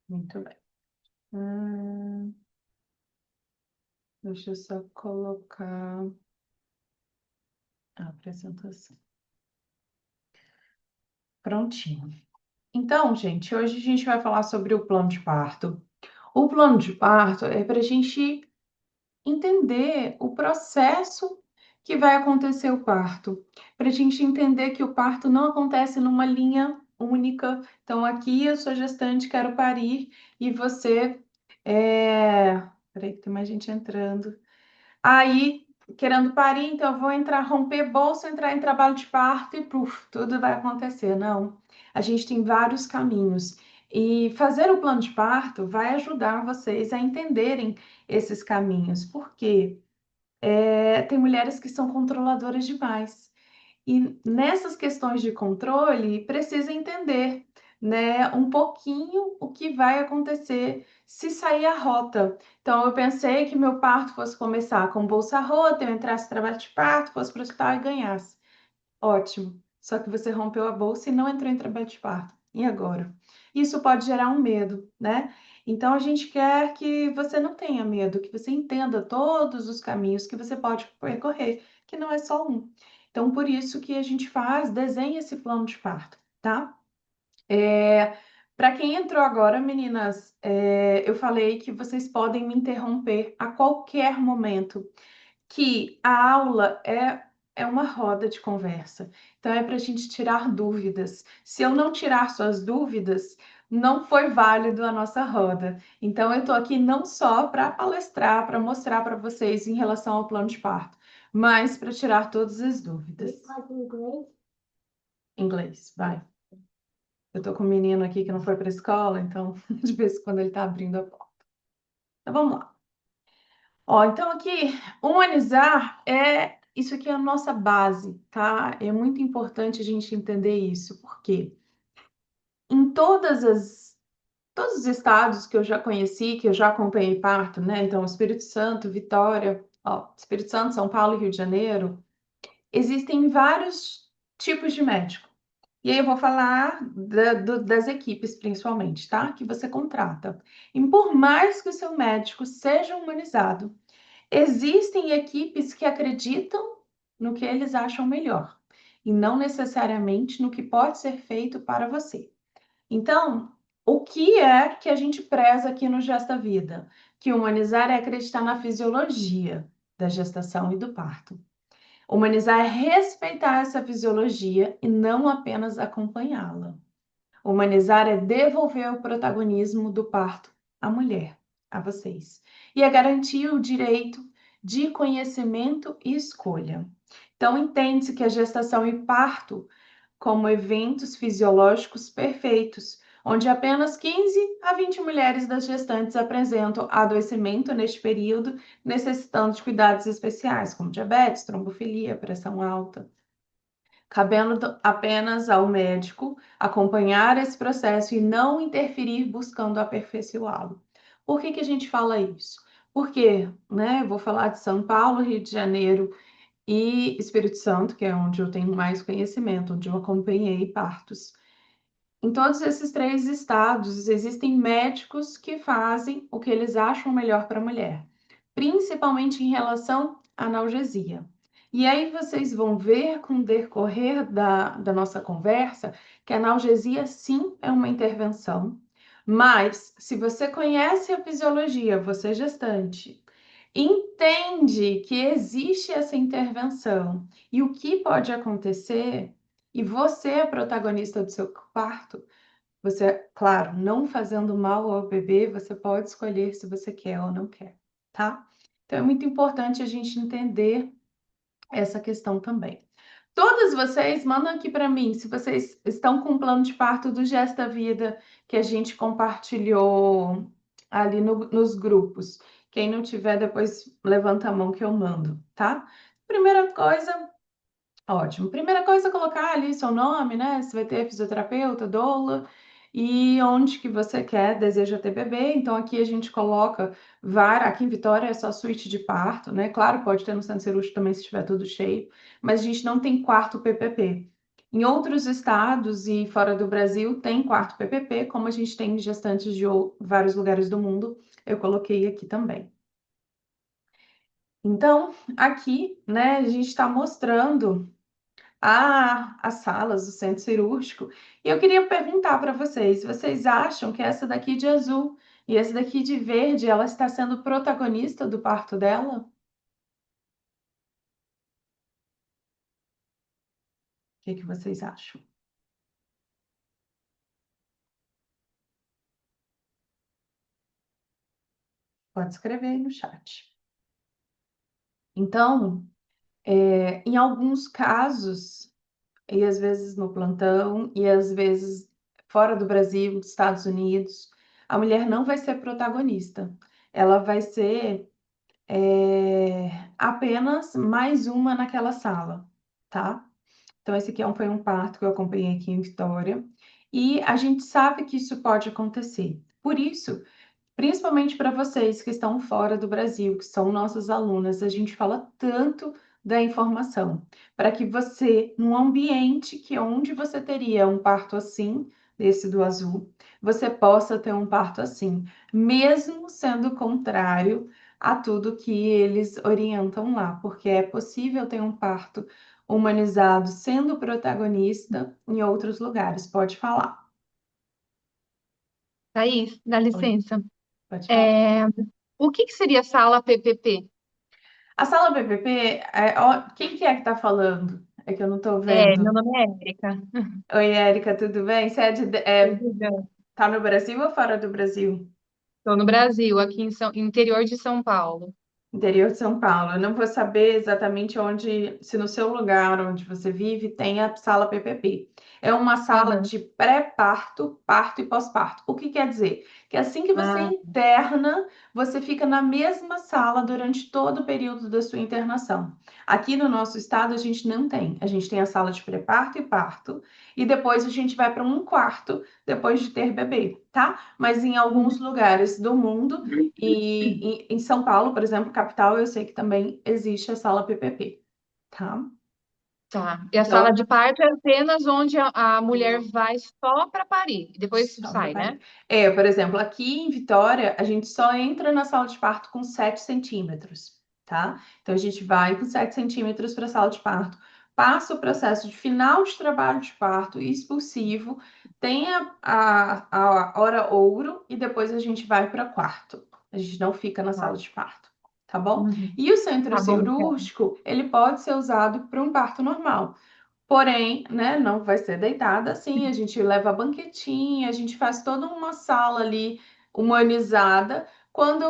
Muito bem. Deixa eu só colocar a apresentação. Prontinho. Então, gente, hoje a gente vai falar sobre o plano de parto. O plano de parto é para a gente entender o processo que vai acontecer o parto, para a gente entender que o parto não acontece numa linha única. Então, aqui eu sou gestante, quero parir, e você é. Peraí, que tem mais gente entrando. Aí, querendo parir, então eu vou entrar, romper bolsa, entrar em trabalho de parto e puf, tudo vai acontecer. Não, a gente tem vários caminhos. E fazer o plano de parto vai ajudar vocês a entenderem esses caminhos, porque tem mulheres que são controladoras demais. E nessas questões de controle, precisa entender, né, um pouquinho o que vai acontecer se sair a rota. Então, eu pensei que meu parto fosse começar com bolsa-rota, eu entrasse no trabalho de parto, fosse para o hospital e ganhasse. Ótimo. Só que você rompeu a bolsa e não entrou em trabalho de parto. E agora? Isso pode gerar um medo, né? Então, a gente quer que você não tenha medo, que você entenda todos os caminhos que você pode percorrer, que não é só um. Então, por isso que a gente desenha esse plano de parto, tá? Para quem entrou agora, meninas, eu falei que vocês podem me interromper a qualquer momento, que a aula é uma roda de conversa. Então, é para a gente tirar dúvidas. Se eu não tirar suas dúvidas, não foi válido a nossa roda. Então, eu estou aqui não só para palestrar, para mostrar para vocês em relação ao plano de parto, mas para tirar todas as dúvidas. Inglês? Inglês, vai. Eu estou com um menino aqui que não foi para a escola, então, de vez em quando ele está abrindo a porta. Então, vamos lá. Ó, então aqui, humanizar isso aqui é a nossa base, tá? É muito importante a gente entender isso, porque em todos os estados que eu já conheci, que eu já acompanhei parto, né? Então, Espírito Santo, Vitória, ó, Espírito Santo, São Paulo e Rio de Janeiro, existem vários tipos de médico. E aí eu vou falar das equipes, principalmente, tá? Que você contrata. E por mais que o seu médico seja humanizado, existem equipes que acreditam no que eles acham melhor e não necessariamente no que pode ser feito para você. Então, o que é que a gente preza aqui no Gesta Vida? Que humanizar é acreditar na fisiologia da gestação e do parto. Humanizar é respeitar essa fisiologia e não apenas acompanhá-la. Humanizar é devolver o protagonismo do parto à mulher, a vocês. E é garantir o direito de conhecimento e escolha. Então, entende-se que a gestação e parto como eventos fisiológicos perfeitos, onde apenas 15 a 20 mulheres das gestantes apresentam adoecimento neste período, necessitando de cuidados especiais, como diabetes, trombofilia, pressão alta, cabendo apenas ao médico acompanhar esse processo e não interferir buscando aperfeiçoá-lo. Por que a gente fala isso? Porque, né, vou falar de São Paulo, Rio de Janeiro e Espírito Santo, que é onde eu tenho mais conhecimento, onde eu acompanhei partos. Em todos esses três estados, existem médicos que fazem o que eles acham melhor para a mulher, principalmente em relação à analgesia. E aí vocês vão ver com o decorrer da nossa conversa que a analgesia sim é uma intervenção, mas se você conhece a fisiologia, você gestante, entende que existe essa intervenção e o que pode acontecer, e você é protagonista do seu parto, você, claro, não fazendo mal ao bebê, você pode escolher se você quer ou não quer, tá? Então é muito importante a gente entender essa questão também. Todas vocês mandam aqui para mim se vocês estão com o plano de parto do Gesta Vida que a gente compartilhou ali nos grupos. Quem não tiver, depois levanta a mão que eu mando, tá? Primeira coisa, ótimo. Primeira coisa, colocar ali seu nome, né? Você vai ter fisioterapeuta, doula, e onde que você quer, deseja ter bebê. Então, aqui a gente coloca aqui em Vitória é só suíte de parto, né? Claro, pode ter no centro cirúrgico também se estiver tudo cheio, mas a gente não tem quarto PPP. Em outros estados e fora do Brasil tem quarto PPP, como a gente tem gestantes de vários lugares do mundo, eu coloquei aqui também. Então, aqui, né, a gente está mostrando as salas do centro cirúrgico. E eu queria perguntar para vocês acham que essa daqui de azul e essa daqui de verde, ela está sendo protagonista do parto dela? O que vocês acham? Pode escrever aí no chat. Então, em alguns casos, e às vezes no plantão, e às vezes fora do Brasil, dos Estados Unidos, a mulher não vai ser protagonista. Ela vai ser apenas mais uma naquela sala, tá? Então, esse aqui foi um parto que eu acompanhei aqui em Vitória, e a gente sabe que isso pode acontecer. Por isso, principalmente para vocês que estão fora do Brasil, que são nossas alunas, a gente fala tanto da informação, para que você, num ambiente que onde você teria um parto assim, desse do azul, você possa ter um parto assim, mesmo sendo contrário a tudo que eles orientam lá, porque é possível ter um parto humanizado sendo protagonista em outros lugares. Pode falar. Thaís, dá Oi, licença. pode falar. É, o que seria sala PPP? A sala PPP, quem que é que tá falando? É que eu não tô Meu vendo. nome é Érica. Oi, Érica, tudo bem? Você Tudo bem. tá no Brasil ou fora do Brasil? Estou no Brasil, aqui em interior de São Paulo. Interior de São Paulo. Eu não vou saber exatamente onde, se no seu lugar onde você vive tem a sala PPP. É uma sala Aham. de pré-parto, parto e pós-parto. O que quer dizer? Que assim que você Ah, interna, você fica na mesma sala durante todo o período da sua internação. Aqui no nosso estado a gente não tem. A gente tem a sala de pré-parto e parto, e depois a gente vai para um quarto depois de ter bebê, tá? Mas em alguns lugares do mundo e em São Paulo, por exemplo, capital, eu sei que também existe a sala PPP, tá? tá. E a sala Então, de parto é apenas onde a mulher vai só para parir, e depois só para sai, parir. né? Por exemplo, aqui em Vitória, a gente só entra na sala de parto com 7 centímetros, tá? Então, a gente vai com 7 centímetros para a sala de parto, passa o processo de final de trabalho de parto expulsivo, tem a hora ouro e depois a gente vai para quarto. A gente não fica na Tá. sala de parto, tá bom? Uhum. E o centro Tá bom, então. cirúrgico, ele pode ser usado para um parto normal. Porém, né, não vai ser deitada assim, a gente leva a banquetinha, a gente faz toda uma sala ali humanizada quando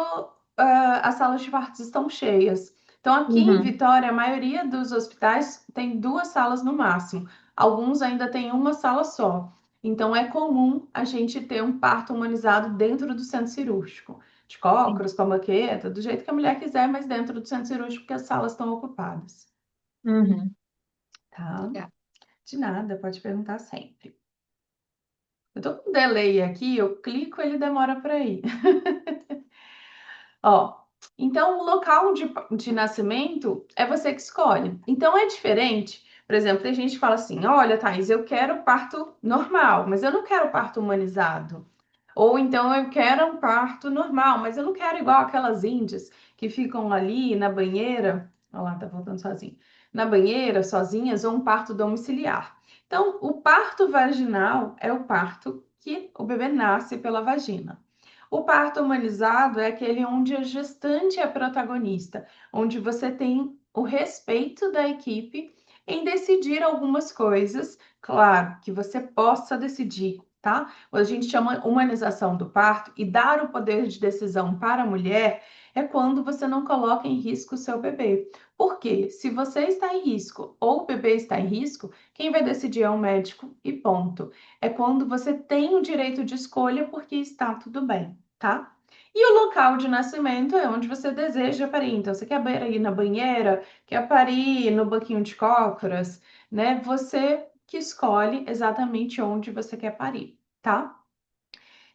as salas de partos estão cheias. Então, aqui em Uhum. Vitória, a maioria dos hospitais tem 2 salas no máximo, alguns ainda têm uma sala só. Então, é comum a gente ter um parto humanizado dentro do centro cirúrgico, de Sim. cócoras, com a baqueta, do jeito que a mulher quiser, mas dentro do centro cirúrgico, porque as salas estão ocupadas, Uhum. tá? Tá. De nada, pode perguntar sempre. Eu tô com delay aqui, eu clico, ele demora para ir. Ó, então o local de nascimento é você que escolhe. Então é diferente. Por exemplo, tem gente que fala assim: olha, Thaís, eu quero parto normal, mas eu não quero parto humanizado. Ou então eu quero um parto normal, mas eu não quero igual aquelas índias que ficam ali na banheira. Olha lá, tá voltando sozinho. Na banheira, sozinhas, ou um parto domiciliar. Então, o parto vaginal é o parto que o bebê nasce pela vagina. O parto humanizado é aquele onde a gestante é protagonista, onde você tem o respeito da equipe em decidir algumas coisas, claro, que você possa decidir, tá? A gente chama humanização do parto e dar o poder de decisão para a mulher é quando você não coloca em risco o seu bebê. Porque se você está em risco ou o bebê está em risco, quem vai decidir é o médico e ponto. É quando você tem o direito de escolha porque está tudo bem, tá? E o local de nascimento é onde você deseja parir. Então, você quer parir na banheira, quer parir no banquinho de cócoras, né? Você que escolhe exatamente onde você quer parir, tá?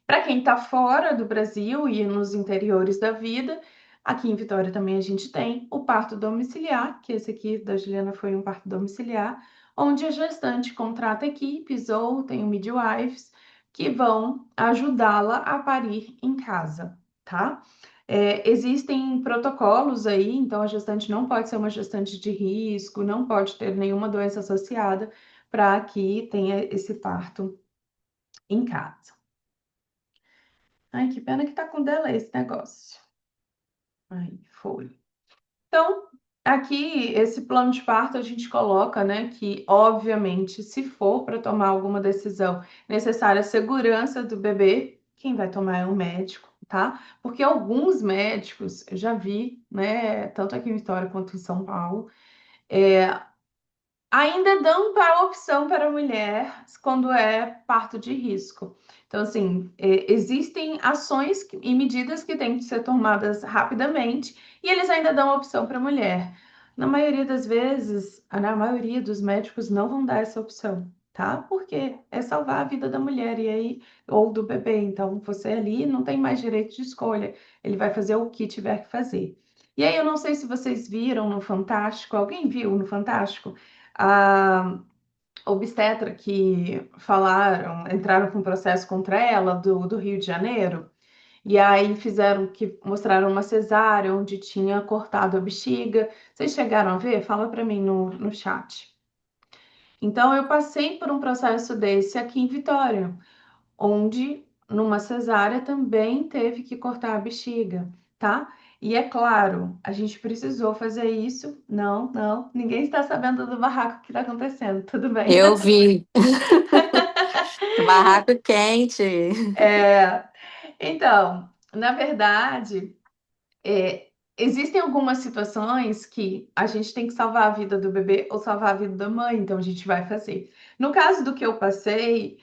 Para quem está fora do Brasil e nos interiores da vida, aqui em Vitória também a gente tem o parto domiciliar, que esse aqui da Juliana foi um parto domiciliar, onde a gestante contrata equipes ou tem midwives que vão ajudá-la a parir em casa, tá? Existem protocolos aí, então a gestante não pode ser uma gestante de risco, não pode ter nenhuma doença associada para que tenha esse parto em casa. Ai, que pena que tá com delay esse negócio. Aí, foi. Então, aqui, esse plano de parto a gente coloca, né, que obviamente, se for para tomar alguma decisão necessária à segurança do bebê, quem vai tomar é o médico, tá? Porque alguns médicos, eu já vi, né, tanto aqui em Vitória quanto em São Paulo, ainda dão para opção para a mulher quando é parto de risco. Então, assim, existem ações e medidas que têm que ser tomadas rapidamente e eles ainda dão opção para a mulher. Na maioria das vezes, na maioria dos médicos não vão dar essa opção, tá? Porque é salvar a vida da mulher e aí, ou do bebê. Então, você ali não tem mais direito de escolha. Ele vai fazer o que tiver que fazer. E aí, eu não sei se vocês viram no Fantástico, alguém viu no Fantástico? A obstetra que falaram, entraram com processo contra ela do Rio de Janeiro, e aí fizeram que mostraram uma cesárea onde tinha cortado a bexiga. Vocês chegaram a ver? Fala para mim no chat. Então, eu passei por um processo desse aqui em Vitória, onde numa cesárea também teve que cortar a bexiga, tá? E é claro, a gente precisou fazer isso. Não, não, ninguém está sabendo do barraco que está acontecendo, tudo bem? Eu vi. Barraco quente. Então, na verdade, é, existem algumas situações que a gente tem que salvar a vida do bebê ou salvar a vida da mãe, então a gente vai fazer. No caso do que eu passei,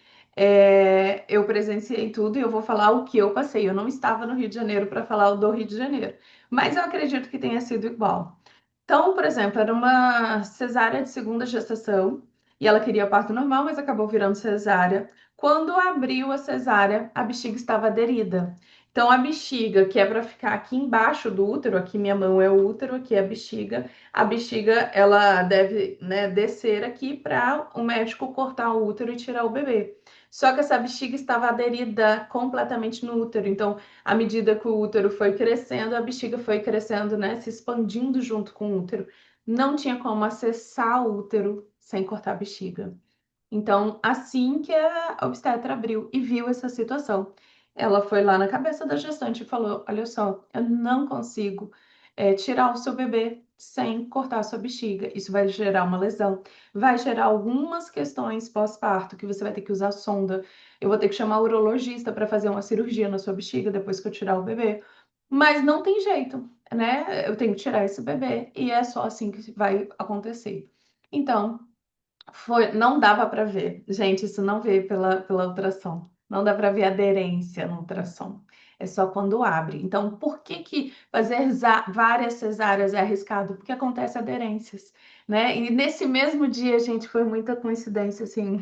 eu presenciei tudo e eu vou falar o que eu passei. Eu não estava no Rio de Janeiro para falar o do Rio de Janeiro, mas eu acredito que tenha sido igual. Então, por exemplo, era uma cesárea de segunda gestação e ela queria parto normal, mas acabou virando cesárea. Quando abriu a cesárea, a bexiga estava aderida. Então, a bexiga, que é para ficar aqui embaixo do útero, aqui minha mão é o útero, aqui é a bexiga, ela deve, né, descer aqui para o médico cortar o útero e tirar o bebê. Só que essa bexiga estava aderida completamente no útero, então à medida que o útero foi crescendo, a bexiga foi crescendo, né? Se expandindo junto com o útero. Não tinha como acessar o útero sem cortar a bexiga. Então, assim que a obstetra abriu e viu essa situação, ela foi lá na cabeça da gestante e falou: Olha só, eu não consigo tirar o seu bebê sem cortar a sua bexiga. Isso vai gerar uma lesão, vai gerar algumas questões pós-parto, que você vai ter que usar sonda. Eu vou ter que chamar o urologista para fazer uma cirurgia na sua bexiga depois que eu tirar o bebê. Mas não tem jeito, né? Eu tenho que tirar esse bebê e é só assim que vai acontecer. Então, não dava para ver. Gente, isso não veio pela ultrassom. Não dá para ver aderência no ultrassom. É só quando abre. Então, por que que fazer várias cesáreas é arriscado? Porque acontece aderências, né? E nesse mesmo dia, gente, foi muita coincidência, assim,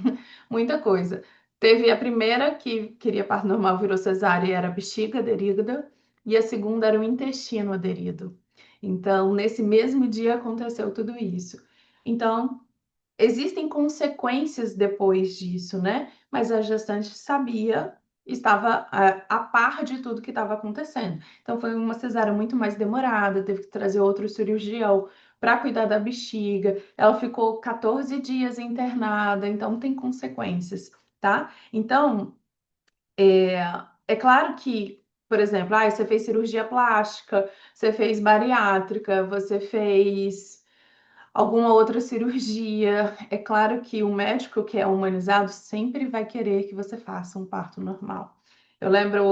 muita coisa. Teve a primeira que queria parto normal, virou cesárea e era bexiga aderida, e a segunda era o intestino aderido. Então, nesse mesmo dia aconteceu tudo isso. Então, existem consequências depois disso, né? Mas a gestante sabia, estava a par de tudo que estava acontecendo. Então foi uma cesárea muito mais demorada, teve que trazer outro cirurgião para cuidar da bexiga. Ela ficou 14 dias internada, então tem consequências, tá? Então, é claro que, por exemplo, você fez cirurgia plástica, você fez bariátrica, você fez alguma outra cirurgia. É claro que o médico que é humanizado sempre vai querer que você faça um parto normal. Eu lembro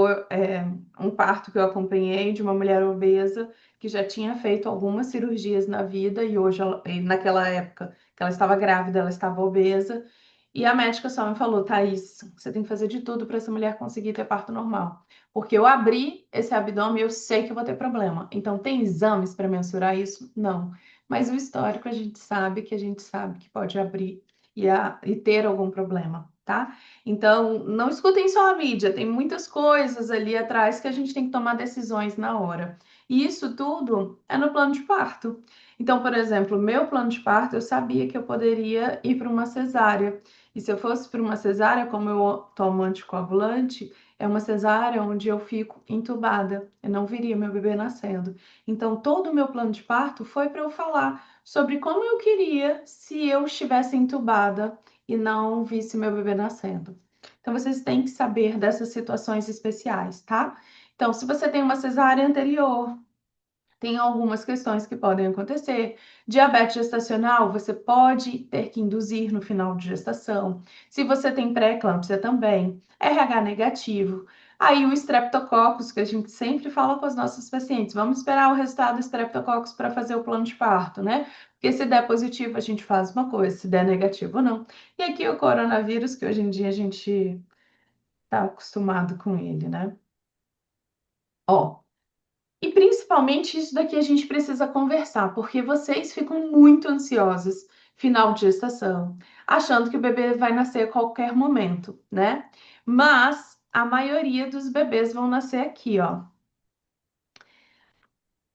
um parto que eu acompanhei de uma mulher obesa que já tinha feito algumas cirurgias na vida e hoje, naquela época que ela estava grávida, ela estava obesa. E a médica só me falou: Thaís, você tem que fazer de tudo para essa mulher conseguir ter parto normal. Porque eu abri esse abdômen e eu sei que eu vou ter problema. Então, tem exames para mensurar isso? Não. Mas o histórico a gente sabe que pode abrir e ter algum problema, tá? Então, não escutem só a mídia, tem muitas coisas ali atrás que a gente tem que tomar decisões na hora. E isso tudo é no plano de parto. Então, por exemplo, meu plano de parto, eu sabia que eu poderia ir para uma cesárea. E se eu fosse para uma cesárea, como eu tomo anticoagulante, é uma cesárea onde eu fico entubada. Eu não viria meu bebê nascendo. Então, todo o meu plano de parto foi para eu falar sobre como eu queria se eu estivesse entubada e não visse meu bebê nascendo. Então, vocês têm que saber dessas situações especiais, tá? Então, se você tem uma cesárea anterior, tem algumas questões que podem acontecer. Diabetes gestacional, você pode ter que induzir no final de gestação. Se você tem pré-eclâmpsia também, RH negativo. Aí o Streptococcus, que a gente sempre fala com os nossos pacientes, vamos esperar o resultado do Streptococcus para fazer o plano de parto, né? Porque se der positivo, a gente faz uma coisa, se der negativo, não. E aqui o coronavírus, que hoje em dia a gente está acostumado com ele, né? Ó, e principalmente isso daqui a gente precisa conversar, porque vocês ficam muito ansiosos final de gestação, achando que o bebê vai nascer a qualquer momento, né? Mas a maioria dos bebês vão nascer aqui, ó,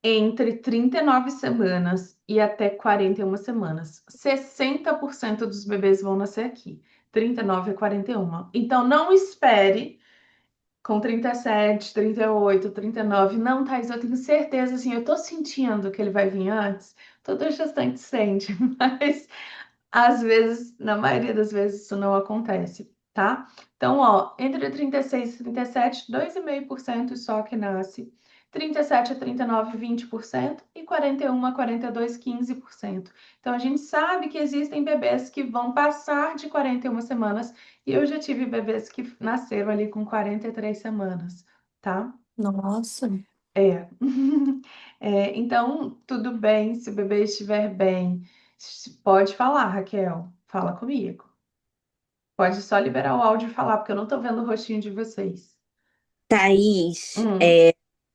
entre 39 semanas e até 41 semanas. 60% dos bebês vão nascer aqui, 39 a 41. Então não espere com 37, 38, 39. Não, Thais, eu tenho certeza, assim, eu tô sentindo que ele vai vir antes. Toda gestante sente, mas às vezes, na maioria das vezes, isso não acontece, tá? Então, ó, entre 36 e 37, 2,5% só que nasce. 37 a 39, 20%. E 41 a 42, 15%. Então, a gente sabe que existem bebês que vão passar de 41 semanas. E eu já tive bebês que nasceram ali com 43 semanas, tá? Nossa. É. Então, tudo bem se o bebê estiver bem. Pode falar, Raquel. Fala comigo. Pode só liberar o áudio e falar, porque eu não tô vendo o rostinho de vocês. Thaís, Hum,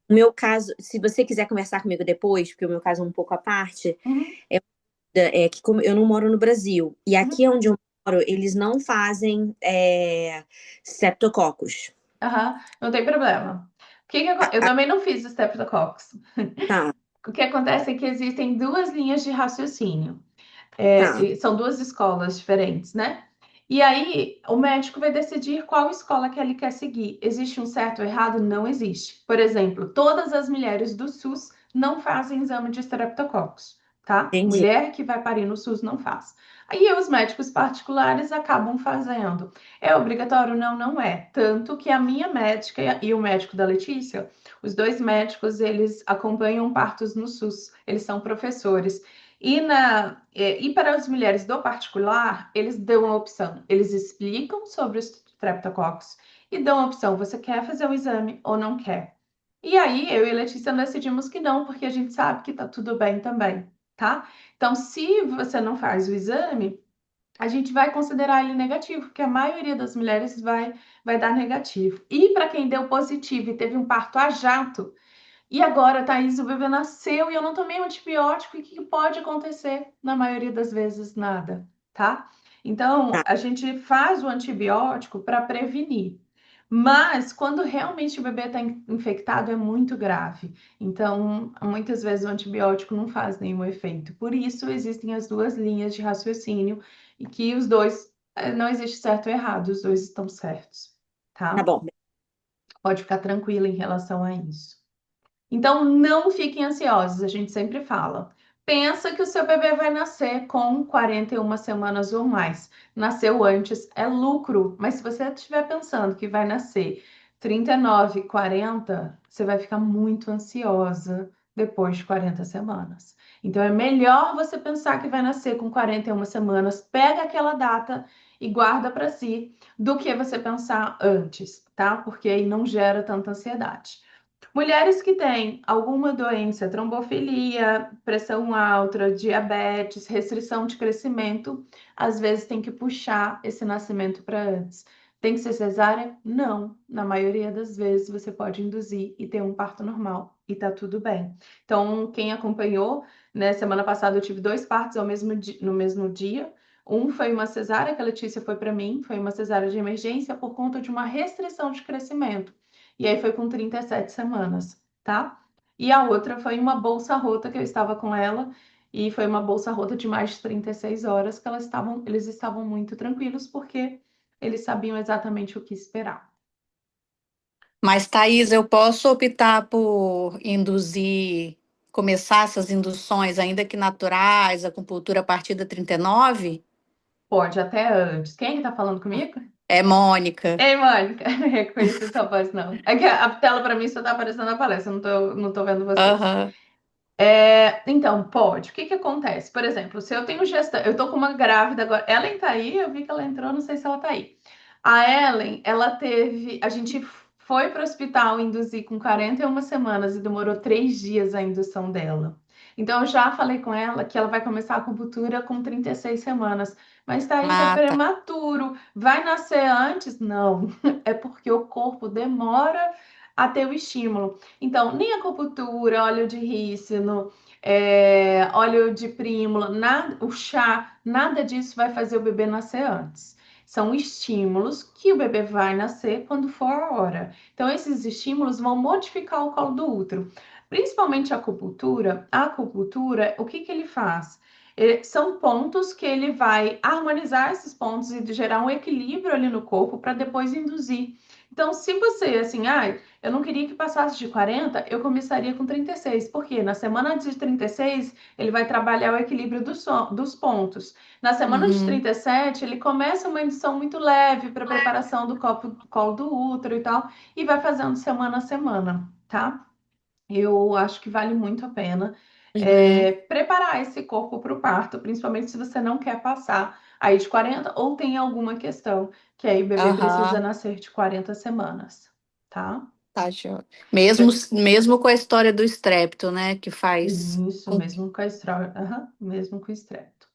o meu caso, se você quiser conversar comigo depois, porque o meu caso é um pouco à parte, uhum, é que como eu não moro no Brasil, e uhum, aqui onde eu moro, eles não fazem septococcus. aham, não tem problema. Eu também não fiz o Streptococcus. Tá, O que acontece é que existem duas linhas de raciocínio. tá, E são duas escolas diferentes, né? E aí, o médico vai decidir qual escola que ele quer seguir. Existe um certo ou errado? Não existe. Por exemplo, todas as mulheres do SUS não fazem exame de estreptococcus, tá? entendi. Mulher que vai parir no SUS não faz. Aí os médicos particulares acabam fazendo. É obrigatório? Não, não é. Tanto que a minha médica e o médico da Letícia, os dois médicos, eles acompanham partos no SUS. Eles são professores. E para as mulheres do particular, eles dão a opção, eles explicam sobre os streptococcus e dão a opção, você quer fazer o exame ou não quer? E aí, eu e a Letícia decidimos que não, porque a gente sabe que tá tudo bem também, tá? Então, se você não faz o exame, a gente vai considerar ele negativo, porque a maioria das mulheres vai dar negativo. E para quem deu positivo e teve um parto a jato, e agora, Thaís, o bebê nasceu e eu não tomei um antibiótico, e o que pode acontecer? Na maioria das vezes, nada, tá? Então, Tá, a gente faz o antibiótico para prevenir. Mas quando realmente o bebê está infectado, é muito grave. Então, muitas vezes o antibiótico não faz nenhum efeito. Por isso, existem as duas linhas de raciocínio e que os dois, não existe certo ou errado, os dois estão certos, tá tá? bom. Pode ficar tranquila em relação a isso. Então, não fiquem ansiosos, a gente sempre fala. Pensa que o seu bebê vai nascer com 41 semanas ou mais. Nasceu antes, é lucro, mas se você estiver pensando que vai nascer 39, 40, você vai ficar muito ansiosa depois de 40 semanas. Então, é melhor você pensar que vai nascer com 41 semanas, pega aquela data e guarda para si, do que você pensar antes, tá? Porque aí não gera tanta ansiedade. Mulheres que têm alguma doença, trombofilia, pressão alta, diabetes, restrição de crescimento, às vezes tem que puxar esse nascimento para antes. Tem que ser cesárea? Não. Na maioria das vezes você pode induzir e ter um parto normal e tá tudo bem. Então, quem acompanhou, né, semana passada eu tive dois partos no mesmo dia. Um foi uma cesárea, que a Letícia foi para mim, foi uma cesárea de emergência por conta de uma restrição de crescimento. E aí foi com 37 semanas, tá? E a outra foi uma bolsa rota que eu estava com ela, e foi uma bolsa rota de mais de 36 horas que eles estavam muito tranquilos porque eles sabiam exatamente o que esperar. Mas, Thaís, eu posso optar por começar essas induções, ainda que naturais, acupuntura a partir da 39? Pode até antes. Quem é que tá falando comigo? É Mônica. Ei, Mônica, não reconheci sua voz, não. É que a tela para mim só tá aparecendo na palestra, eu não tô vendo você. Aham. Então, pode. O que que acontece? Por exemplo, se eu tenho gestante, eu tô com uma grávida agora. Ellen tá aí, eu vi que ela entrou, não sei se ela tá aí. A Ellen, a gente foi para o hospital induzir com 41 semanas e demorou 3 dias a indução dela. Então, eu já falei com ela que ela vai começar a acupuntura com 36 semanas. Mas, Thaís, é Ah, tá. prematuro. Vai nascer antes? Não. É porque o corpo demora a ter o estímulo. Então, nem acupuntura, óleo de rícino, óleo de prímula, nada, o chá, nada disso vai fazer o bebê nascer antes. São estímulos que o bebê vai nascer quando for a hora. Então, esses estímulos vão modificar o colo do útero. Principalmente a acupuntura, o que que ele faz? São pontos que ele vai harmonizar esses pontos e gerar um equilíbrio ali no corpo para depois induzir. Então, se você, assim, eu não queria que passasse de 40, eu começaria com 36, porque na semana de 36 ele vai trabalhar o equilíbrio dos pontos. Na semana de Uhum. 37, ele começa uma indução muito leve para preparação do colo do útero e tal, e vai fazendo semana a semana, tá? Eu acho que vale muito a pena Uhum. preparar esse corpo para o parto, principalmente se você não quer passar aí de 40 ou tem alguma questão que aí o bebê precisa Aham. nascer de 40 semanas, tá? Tá, joia. Mesmo com a história do estrépito, né? Que faz. Isso, mesmo com a mesmo com o estrepto.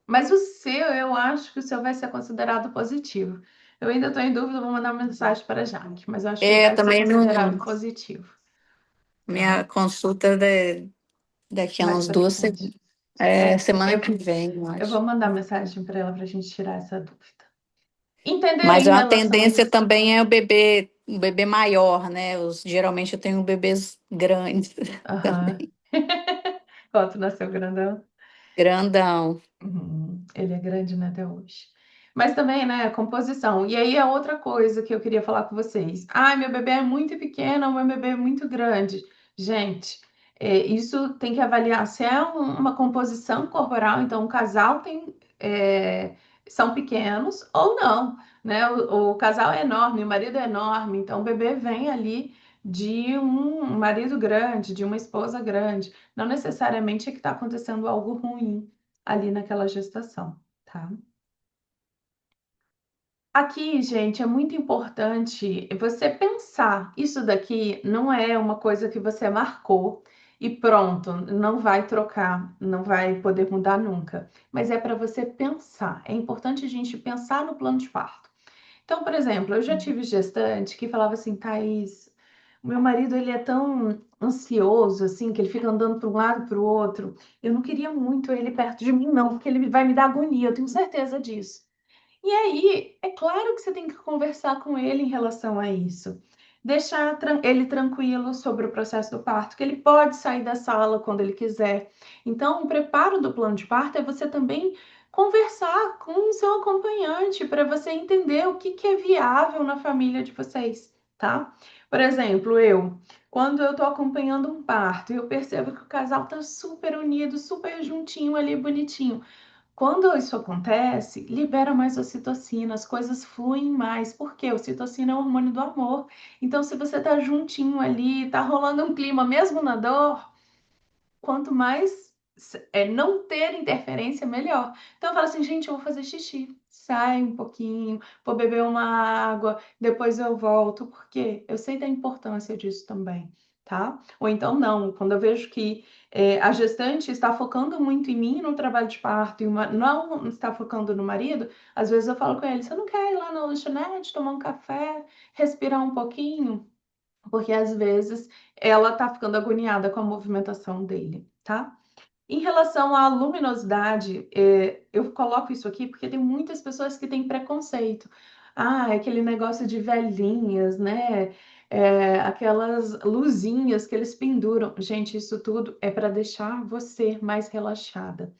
Mas o seu, eu acho que o seu vai ser considerado positivo. Eu ainda estou em dúvida, vou mandar uma mensagem para a Jaque, mas eu acho que vai ser Também considerado não. positivo, tá? Minha consulta daqui a Mais uns para duas frente. semanas. É, Semana eu, que vem, eu eu vou acho. mandar mensagem para ela para a gente tirar essa dúvida. Entender Mas em a relação. tendência também é o bebê maior, né? Geralmente eu tenho bebês grandes Aham. também. Quanto nasceu grandão? Grandão. Ele é grande, né, até hoje. Mas também, né, a composição. E aí é outra coisa que eu queria falar com vocês. Ai, meu bebê é muito pequeno, meu bebê é muito grande. Gente, isso tem que avaliar se é uma composição corporal, então o casal são pequenos ou não, né? O casal é enorme, o marido é enorme, então o bebê vem ali de um marido grande, de uma esposa grande. Não necessariamente é que está acontecendo algo ruim ali naquela gestação, tá? Aqui, gente, é muito importante você pensar. Isso daqui não é uma coisa que você marcou e pronto, não vai trocar, não vai poder mudar nunca. Mas é para você pensar. É importante a gente pensar no plano de parto. Então, por exemplo, eu já tive gestante que falava assim, Thaís, o meu marido ele é tão ansioso assim que ele fica andando para um lado para o outro. Eu não queria muito ele perto de mim, não, porque ele vai me dar agonia, eu tenho certeza disso. E aí, é claro que você tem que conversar com ele em relação a isso. Deixar ele tranquilo sobre o processo do parto, que ele pode sair da sala quando ele quiser. Então, o preparo do plano de parto é você também conversar com o seu acompanhante para você entender o que é viável na família de vocês, tá? Por exemplo, quando eu estou acompanhando um parto, eu percebo que o casal está super unido, super juntinho ali, bonitinho. Quando isso acontece, libera mais ocitocina, as coisas fluem mais, porque a ocitocina é o hormônio do amor. Então, se você tá juntinho ali, tá rolando um clima mesmo na dor, quanto mais não ter interferência, melhor. Então eu falo assim, gente, eu vou fazer xixi. Sai um pouquinho, vou beber uma água, depois eu volto, porque eu sei da importância disso também, tá? Ou então não, quando eu vejo que a gestante está focando muito em mim no trabalho de parto e não está focando no marido, às vezes eu falo com ele, você não quer ir lá na lanchonete, tomar um café, respirar um pouquinho? Porque às vezes ela tá ficando agoniada com a movimentação dele, tá? Em relação à luminosidade, eu coloco isso aqui porque tem muitas pessoas que têm preconceito. Ah, é aquele negócio de velhinhas, né? aquelas luzinhas que eles penduram. Gente, isso tudo é para deixar você mais relaxada.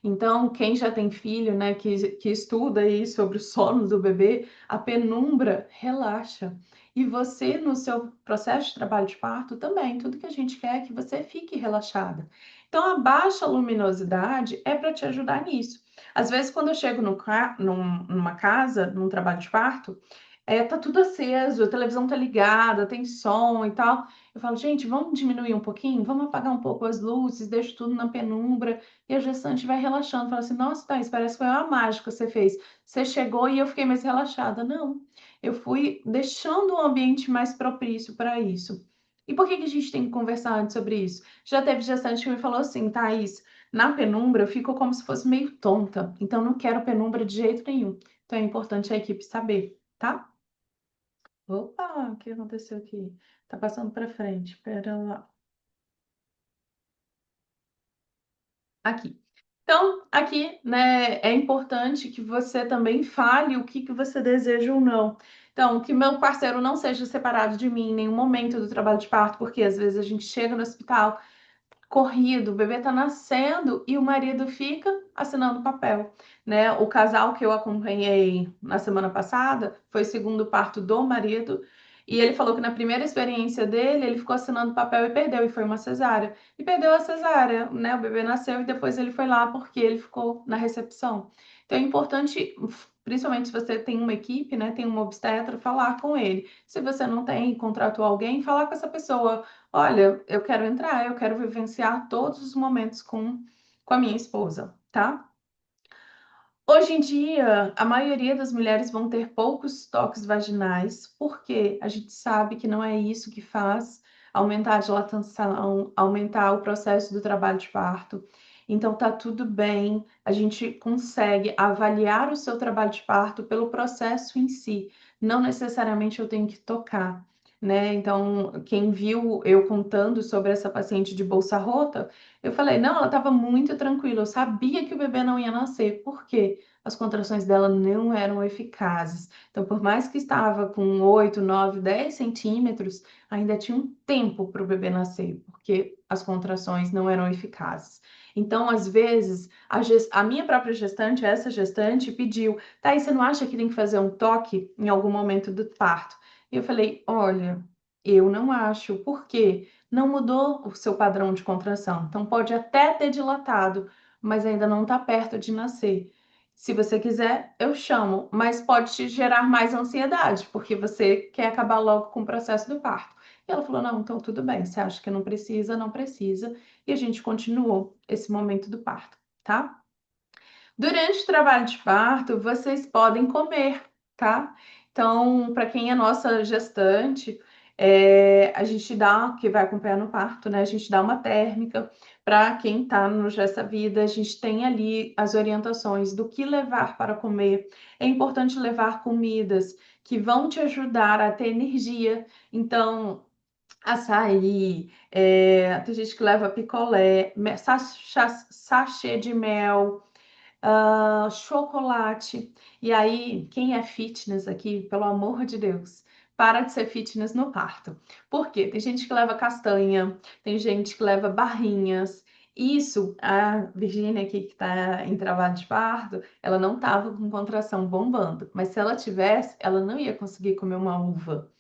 Então, quem já tem filho, né, que estuda aí sobre o sono do bebê, a penumbra relaxa. E você, no seu processo de trabalho de parto, também, tudo que a gente quer é que você fique relaxada. Então, a baixa luminosidade é para te ajudar nisso. Às vezes, quando eu chego numa casa, num trabalho de parto, tá tudo aceso, a televisão tá ligada, tem som e tal. Eu falo, gente, vamos diminuir um pouquinho? Vamos apagar um pouco as luzes, deixa tudo na penumbra. E a gestante vai relaxando, fala assim, nossa, Thaís, parece que foi uma mágica que você fez. Você chegou e eu fiquei mais relaxada. Não, eu fui deixando o ambiente mais propício para isso. E por que que a gente tem que conversar antes sobre isso? Já teve gestante que me falou assim, Thaís, na penumbra eu fico como se fosse meio tonta, então não quero penumbra de jeito nenhum. Então é importante a equipe saber, tá? Opa, o que aconteceu aqui? Tá passando para frente, pera lá. Aqui. Então, aqui, né, é importante que você também fale o que você deseja ou não. Então, que meu parceiro não seja separado de mim em nenhum momento do trabalho de parto, porque às vezes a gente chega no hospital corrido, o bebê tá nascendo e o marido fica assinando papel, né? O casal que eu acompanhei na semana passada foi o segundo parto do marido e ele falou que na primeira experiência dele ele ficou assinando papel e perdeu e foi uma cesárea. E perdeu a cesárea, né? O bebê nasceu e depois ele foi lá porque ele ficou na recepção. Então é importante, principalmente se você tem uma equipe, né, tem uma obstetra, falar com ele. Se você não tem, contratou alguém, falar com essa pessoa. Olha, eu quero entrar, eu quero vivenciar todos os momentos com a minha esposa, tá? Hoje em dia, a maioria das mulheres vão ter poucos toques vaginais, porque a gente sabe que não é isso que faz aumentar a dilatação, aumentar o processo do trabalho de parto. Então, tá tudo bem, a gente consegue avaliar o seu trabalho de parto pelo processo em si, não necessariamente eu tenho que tocar, né? Então, quem viu eu contando sobre essa paciente de bolsa rota, eu falei, não, ela estava muito tranquila, eu sabia que o bebê não ia nascer, por quê? As contrações dela não eram eficazes. Então, por mais que estava com 8, 9, 10 centímetros, ainda tinha um tempo para o bebê nascer, porque as contrações não eram eficazes. Então, às vezes, a minha própria gestante, essa gestante, pediu, Thaís, você não acha que tem que fazer um toque em algum momento do parto? E eu falei, olha, eu não acho. Por quê? Não mudou o seu padrão de contração. Então, pode até ter dilatado, mas ainda não está perto de nascer. Se você quiser, eu chamo, mas pode te gerar mais ansiedade, porque você quer acabar logo com o processo do parto. E ela falou: não, então tudo bem, você acha que não precisa, não precisa. E a gente continuou esse momento do parto, tá? Durante o trabalho de parto, vocês podem comer, tá? Então, para quem é nossa gestante, a gente dá, que vai acompanhar no parto, né? A gente dá uma térmica. Para quem está no Gesta Vida, a gente tem ali as orientações do que levar para comer. É importante levar comidas que vão te ajudar a ter energia. Então, açaí, tem gente que leva picolé, sachê de mel, chocolate. E aí, quem é fitness aqui, pelo amor de Deus, para de ser fitness no parto. Por quê? Tem gente que leva castanha, tem gente que leva barrinhas. Isso, a Virgínia aqui, que está em trabalho de parto, ela não estava com contração bombando, mas se ela tivesse, ela não ia conseguir comer uma uva.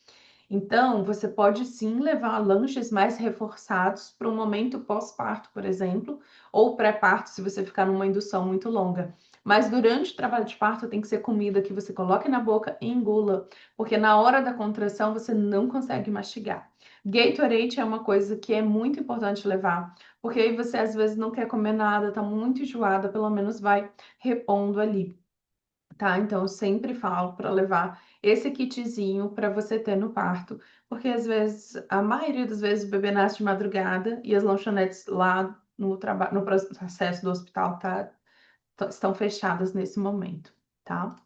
Então, você pode sim levar lanches mais reforçados para um momento pós-parto, por exemplo, ou pré-parto, se você ficar numa indução muito longa. Mas durante o trabalho de parto tem que ser comida que você coloque na boca e engula, porque na hora da contração você não consegue mastigar. Gatorade é uma coisa que é muito importante levar, porque aí você às vezes não quer comer nada, tá muito enjoada, pelo menos vai repondo ali. Tá? Então, eu sempre falo para levar esse kitzinho para você ter no parto, porque às vezes, a maioria das vezes, o bebê nasce de madrugada e as lanchonetes lá no processo do hospital estão fechadas nesse momento, tá?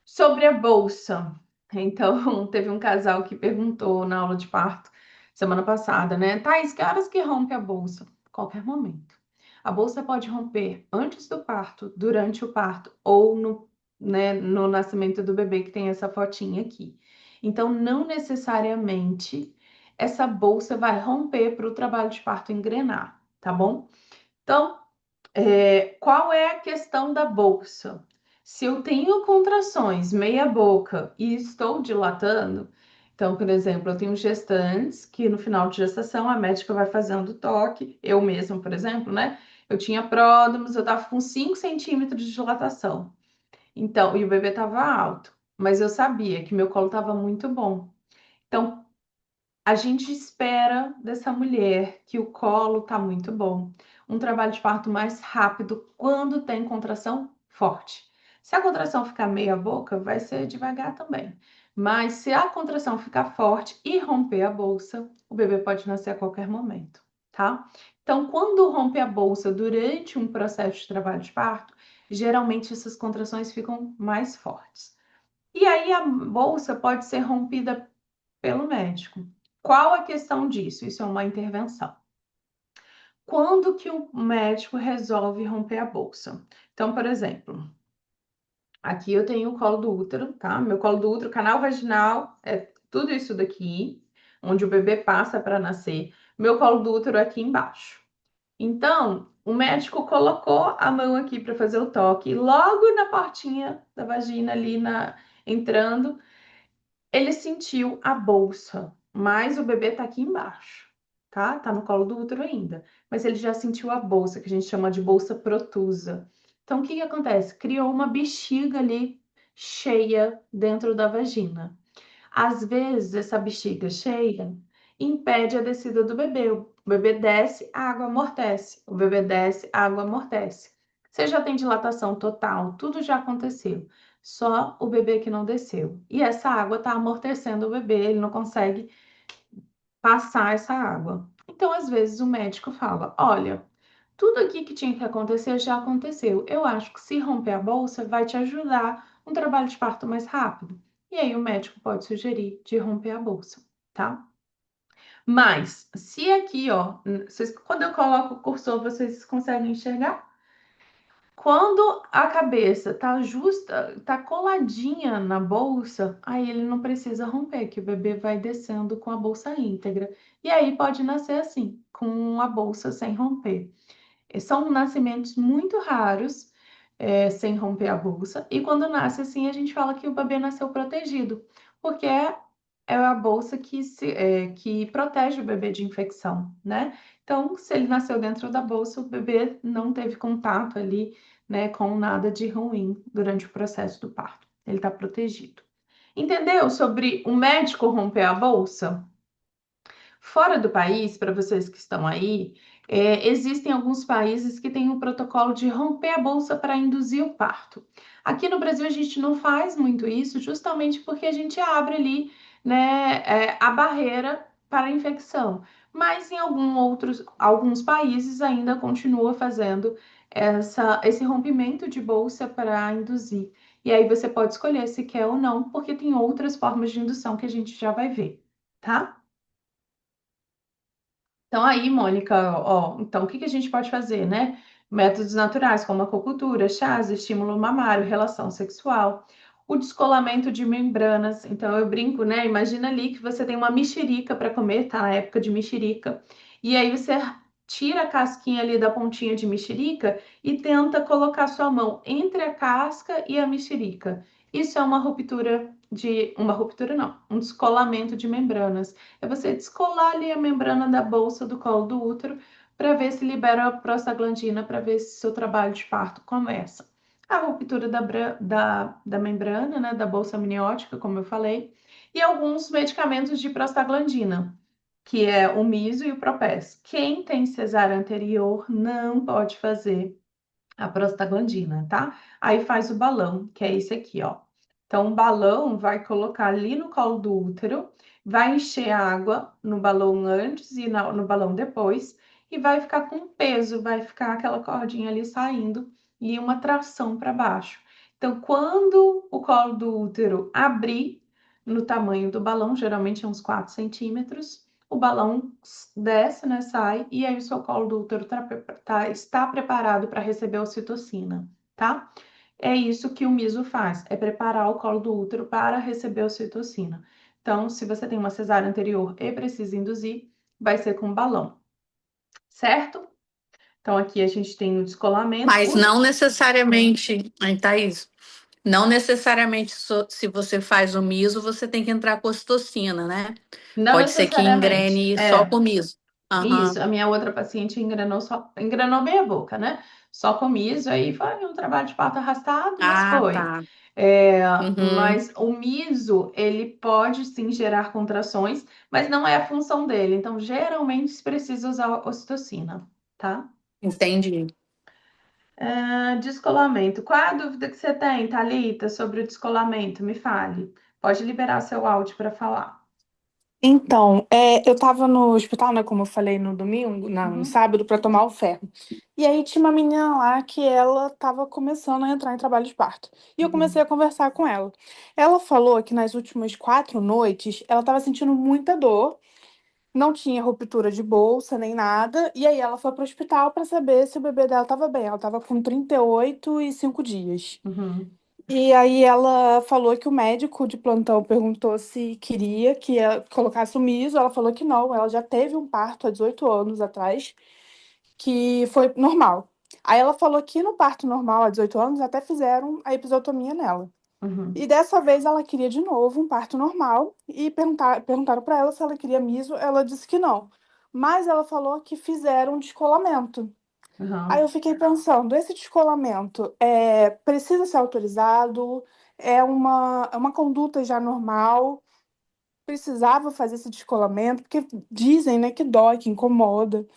Sobre a bolsa. Então, teve um casal que perguntou na aula de parto semana passada, né? Thaís, que horas que rompe a bolsa? Qualquer momento. A bolsa pode romper antes do parto, durante o parto ou no nascimento do bebê, que tem essa fotinha aqui. Então, não necessariamente essa bolsa vai romper para o trabalho de parto engrenar, tá bom? Então, qual é a questão da bolsa? Se eu tenho contrações meia boca e estou dilatando, então, por exemplo, eu tenho gestantes que no final de gestação a médica vai fazendo toque, eu mesma, por exemplo, né? Eu tinha pródromos, eu tava com 5 centímetros de dilatação. Então, e o bebê tava alto, mas eu sabia que meu colo tava muito bom. Então, a gente espera dessa mulher que o colo tá muito bom. Um trabalho de parto mais rápido quando tem contração forte. Se a contração ficar meia boca, vai ser devagar também. Mas se a contração ficar forte e romper a bolsa, o bebê pode nascer a qualquer momento, tá? Então, quando rompe a bolsa durante um processo de trabalho de parto, geralmente essas contrações ficam mais fortes. E aí a bolsa pode ser rompida pelo médico. Qual a questão disso? Isso é uma intervenção. Quando que o médico resolve romper a bolsa? Então, por exemplo, aqui eu tenho o colo do útero, tá? Meu colo do útero, canal vaginal, é tudo isso daqui, onde o bebê passa para nascer. Meu colo do útero é aqui embaixo. Então, o médico colocou a mão aqui para fazer o toque, e logo na portinha da vagina ali entrando, ele sentiu a bolsa, mas o bebê tá aqui embaixo, tá? Tá no colo do útero ainda, mas ele já sentiu a bolsa, que a gente chama de bolsa protusa. Então, o que que acontece? Criou uma bexiga ali cheia dentro da vagina. Às vezes, essa bexiga cheia impede a descida do bebê. O bebê desce, a água amortece. O bebê desce, a água amortece. Você já tem dilatação total, tudo já aconteceu. Só o bebê que não desceu. E essa água está amortecendo o bebê, ele não consegue passar essa água. Então, às vezes, o médico fala: olha, tudo aqui que tinha que acontecer já aconteceu. Eu acho que se romper a bolsa vai te ajudar um trabalho de parto mais rápido. E aí o médico pode sugerir de romper a bolsa, tá? Mas se aqui, ó, quando eu coloco o cursor, vocês conseguem enxergar? Quando a cabeça tá justa, tá coladinha na bolsa, aí ele não precisa romper, que o bebê vai descendo com a bolsa íntegra. E aí pode nascer assim, com a bolsa sem romper. São nascimentos muito raros, sem romper a bolsa. E quando nasce assim, a gente fala que o bebê nasceu protegido, porque é a bolsa que protege o bebê de infecção, né? Então, se ele nasceu dentro da bolsa, o bebê não teve contato ali, né, com nada de ruim durante o processo do parto. Ele está protegido. Entendeu sobre o médico romper a bolsa? Fora do país, para vocês que estão aí, existem alguns países que têm o protocolo de romper a bolsa para induzir o parto. Aqui no Brasil a gente não faz muito isso, justamente porque a gente abre ali, né, a barreira para a infecção. Mas em alguns países ainda continua fazendo esse rompimento de bolsa para induzir. E aí você pode escolher se quer ou não, porque tem outras formas de indução que a gente já vai ver, tá? Então, aí, Mônica, ó, então o que que a gente pode fazer, né? Métodos naturais, como acupuntura, chás, estímulo mamário, relação sexual, o descolamento de membranas. Então, eu brinco, né? Imagina ali que você tem uma mexerica para comer, tá? Na época de mexerica. E aí você tira a casquinha ali da pontinha de mexerica e tenta colocar sua mão entre a casca e a mexerica. Isso é uma ruptura não, um descolamento de membranas. É você descolar ali a membrana da bolsa do colo do útero para ver se libera a prostaglandina, para ver se seu trabalho de parto começa. A ruptura da membrana, né, da bolsa amniótica, como eu falei, e alguns medicamentos de prostaglandina, que é o miso e o propés. Quem tem cesárea anterior não pode fazer a prostaglandina, tá? Aí faz o balão, que é esse aqui, ó. Então, o balão vai colocar ali no colo do útero, vai encher água no balão antes e no balão depois, e vai ficar com peso, vai ficar aquela cordinha ali saindo e uma tração para baixo. Então, quando o colo do útero abrir no tamanho do balão, geralmente é uns 4 centímetros, o balão desce, né, sai, e aí o seu colo do útero está preparado para receber a ocitocina, tá? É isso que o miso faz, é preparar o colo do útero para receber a ocitocina. Então, se você tem uma cesárea anterior e precisa induzir, vai ser com balão, certo? Então, aqui a gente tem o descolamento. Mas não necessariamente, aí, Thaís, não necessariamente se você faz o miso, você tem que entrar com ocitocina, né? Não Pode ser que necessariamente. engrene só com miso. Isso, Aham. a minha outra paciente engrenou bem a boca, né? Só com isso, aí foi um trabalho de parto arrastado, mas Ah, foi. tá. É, Uhum. mas o miso, ele pode sim gerar contrações, mas não é a função dele. Então, geralmente, se precisa usar ocitocina, tá? Entendi. Descolamento. Qual é a dúvida que você tem, Thalita, sobre o descolamento? Me fale. Pode liberar seu áudio para falar. Então, eu tava no hospital, né, como eu falei no domingo, no Uhum, sábado, para tomar o ferro. E aí tinha uma menina lá que ela tava começando a entrar em trabalho de parto. E eu comecei a uhum, conversar com ela. Ela falou que nas últimas 4 noites ela tava sentindo muita dor, não tinha ruptura de bolsa nem nada. E aí ela foi pro hospital para saber se o bebê dela tava bem. Ela tava com 38 e 5 dias. uhum, E aí ela falou que o médico de plantão perguntou se queria que ela colocasse o miso. Ela falou que não, ela já teve um parto há 18 anos atrás, que foi normal. Aí ela falou que no parto normal, há 18 anos, até fizeram a episiotomia nela. uhum, E dessa vez ela queria de novo um parto normal e perguntaram para ela se ela queria miso. Ela disse que não. Mas ela falou que fizeram um descolamento. Aí uhum. eu fiquei pensando, esse descolamento precisa ser autorizado? É uma conduta já normal? Precisava fazer esse descolamento? Porque dizem, né, que dói, que incomoda.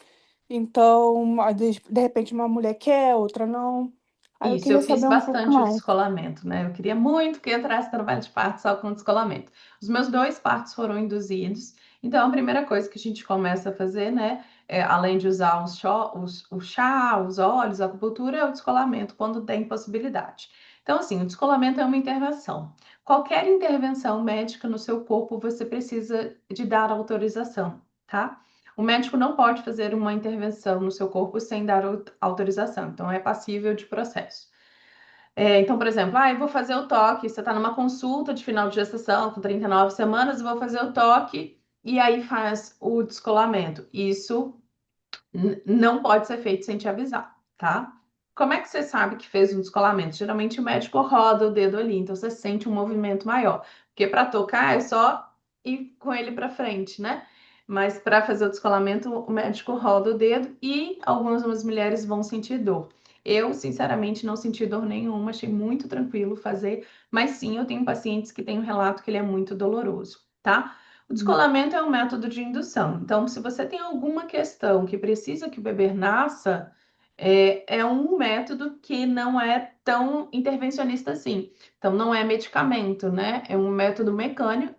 Então, de repente, uma mulher quer, outra não. Aí eu Isso, eu queria fiz saber um pouco bastante o mais. descolamento, né? Eu queria muito que entrasse trabalho de parto só com descolamento. Os meus 2 partos foram induzidos, então a primeira coisa que a gente começa a fazer, né, além de usar o chá, os óleos, a acupuntura, é o descolamento, quando tem possibilidade. Então, assim, o descolamento é uma intervenção. Qualquer intervenção médica no seu corpo, você precisa de dar autorização, tá? O médico não pode fazer uma intervenção no seu corpo sem dar autorização, então é passível de processo. Então, por exemplo, eu vou fazer o toque, você está numa consulta de final de gestação com 39 semanas, eu vou fazer o toque e aí faz o descolamento. Isso não pode ser feito sem te avisar, tá? Como é que você sabe que fez um descolamento? Geralmente o médico roda o dedo ali, então você sente um movimento maior. Porque para tocar é só ir com ele para frente, né? Mas para fazer o descolamento, o médico roda o dedo e algumas mulheres vão sentir dor. Eu, sinceramente, não senti dor nenhuma, achei muito tranquilo fazer, mas sim, eu tenho pacientes que têm um relato que ele é muito doloroso, tá? O descolamento é um método de indução. Então, se você tem alguma questão que precisa que o bebê nasça, é um método que não é tão intervencionista assim. Então, não é medicamento, né? É um método mecânico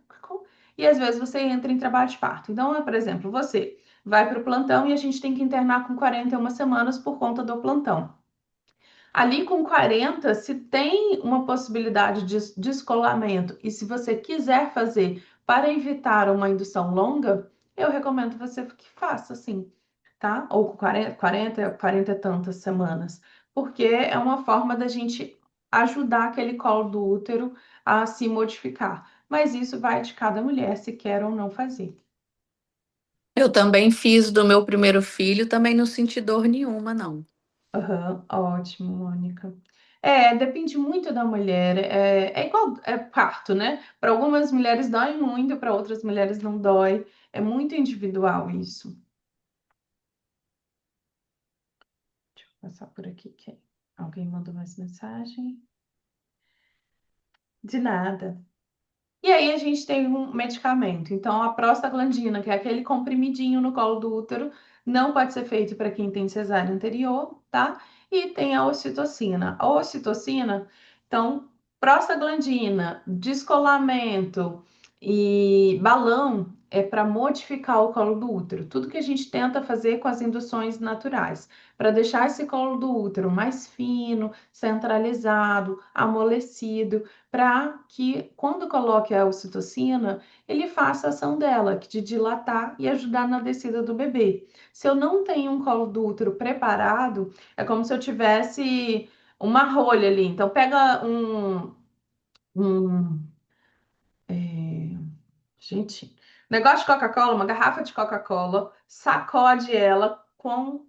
e às vezes você entra em trabalho de parto. Então, por exemplo, você vai para o plantão e a gente tem que internar com 41 semanas por conta do plantão. Ali com 40, se tem uma possibilidade de descolamento e se você quiser fazer para evitar uma indução longa, eu recomendo você que faça assim, tá? Ou com 40 e tantas semanas, porque é uma forma da gente ajudar aquele colo do útero a se modificar. Mas isso vai de cada mulher, se quer ou não fazer. Eu também fiz do meu primeiro filho, também não senti dor nenhuma, não. Aham, ótimo, Mônica. Depende muito da mulher. É igual parto, né? Para algumas mulheres dói muito, para outras mulheres não dói. É muito individual isso. Deixa eu passar por aqui. Alguém mandou mais mensagem? De nada. E aí a gente tem um medicamento. Então, a prostaglandina, que é aquele comprimidinho no colo do útero, não pode ser feito para quem tem cesárea anterior, tá? E tem a ocitocina. A ocitocina, então, prostaglandina, descolamento e balão é para modificar o colo do útero. Tudo que a gente tenta fazer com as induções naturais, para deixar esse colo do útero mais fino, centralizado, amolecido, para que, quando coloque a ocitocina, ele faça a ação dela, que de dilatar e ajudar na descida do bebê. Se eu não tenho um colo do útero preparado, é como se eu tivesse uma rolha ali. Então, pega um gente, negócio de Coca-Cola, uma garrafa de Coca-Cola, sacode ela com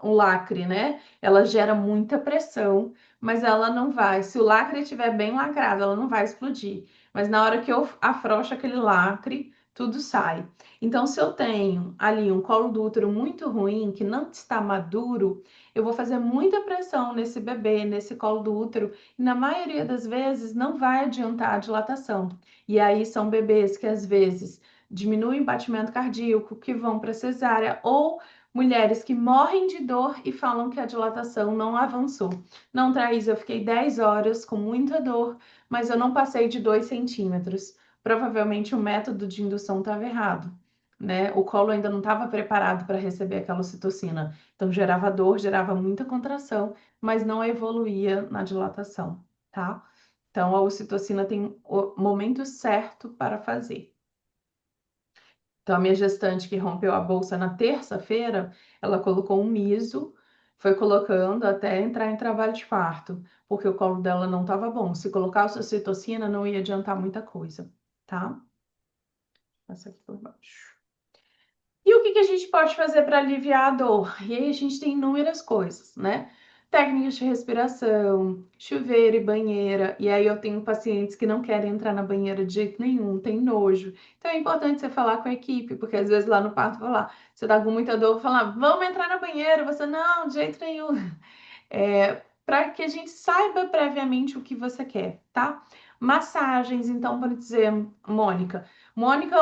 o lacre, né? Ela gera muita pressão, mas ela não vai. Se o lacre estiver bem lacrado, ela não vai explodir. Mas na hora que eu afrouxo aquele lacre, tudo sai. Então, se eu tenho ali um colo do útero muito ruim, que não está maduro, eu vou fazer muita pressão nesse bebê, nesse colo do útero, e na maioria das vezes não vai adiantar a dilatação. E aí são bebês que às vezes diminuem o batimento cardíaco, que vão para cesárea, ou mulheres que morrem de dor e falam que a dilatação não avançou. Não, Thaís, eu fiquei 10 horas com muita dor, mas eu não passei de 2 centímetros. Provavelmente o método de indução estava errado, né? O colo ainda não estava preparado para receber aquela ocitocina. Então gerava dor, gerava muita contração, mas não evoluía na dilatação, tá? Então, a ocitocina tem o momento certo para fazer. Então, a minha gestante que rompeu a bolsa na terça-feira, ela colocou um miso, foi colocando até entrar em trabalho de parto, porque o colo dela não estava bom. Se colocasse ocitocina, não ia adiantar muita coisa, tá? Passa aqui por baixo. E o que a gente pode fazer para aliviar a dor? E aí a gente tem inúmeras coisas, né? Técnicas de respiração, chuveiro e banheira. E aí eu tenho pacientes que não querem entrar na banheira de jeito nenhum, tem nojo. Então é importante você falar com a equipe, porque às vezes lá no parto falar, você tá com muita dor, falar, vamos entrar na banheira. Você, não, de jeito nenhum. Para que a gente saiba previamente o que você quer, tá? Massagens, então, para dizer, Mônica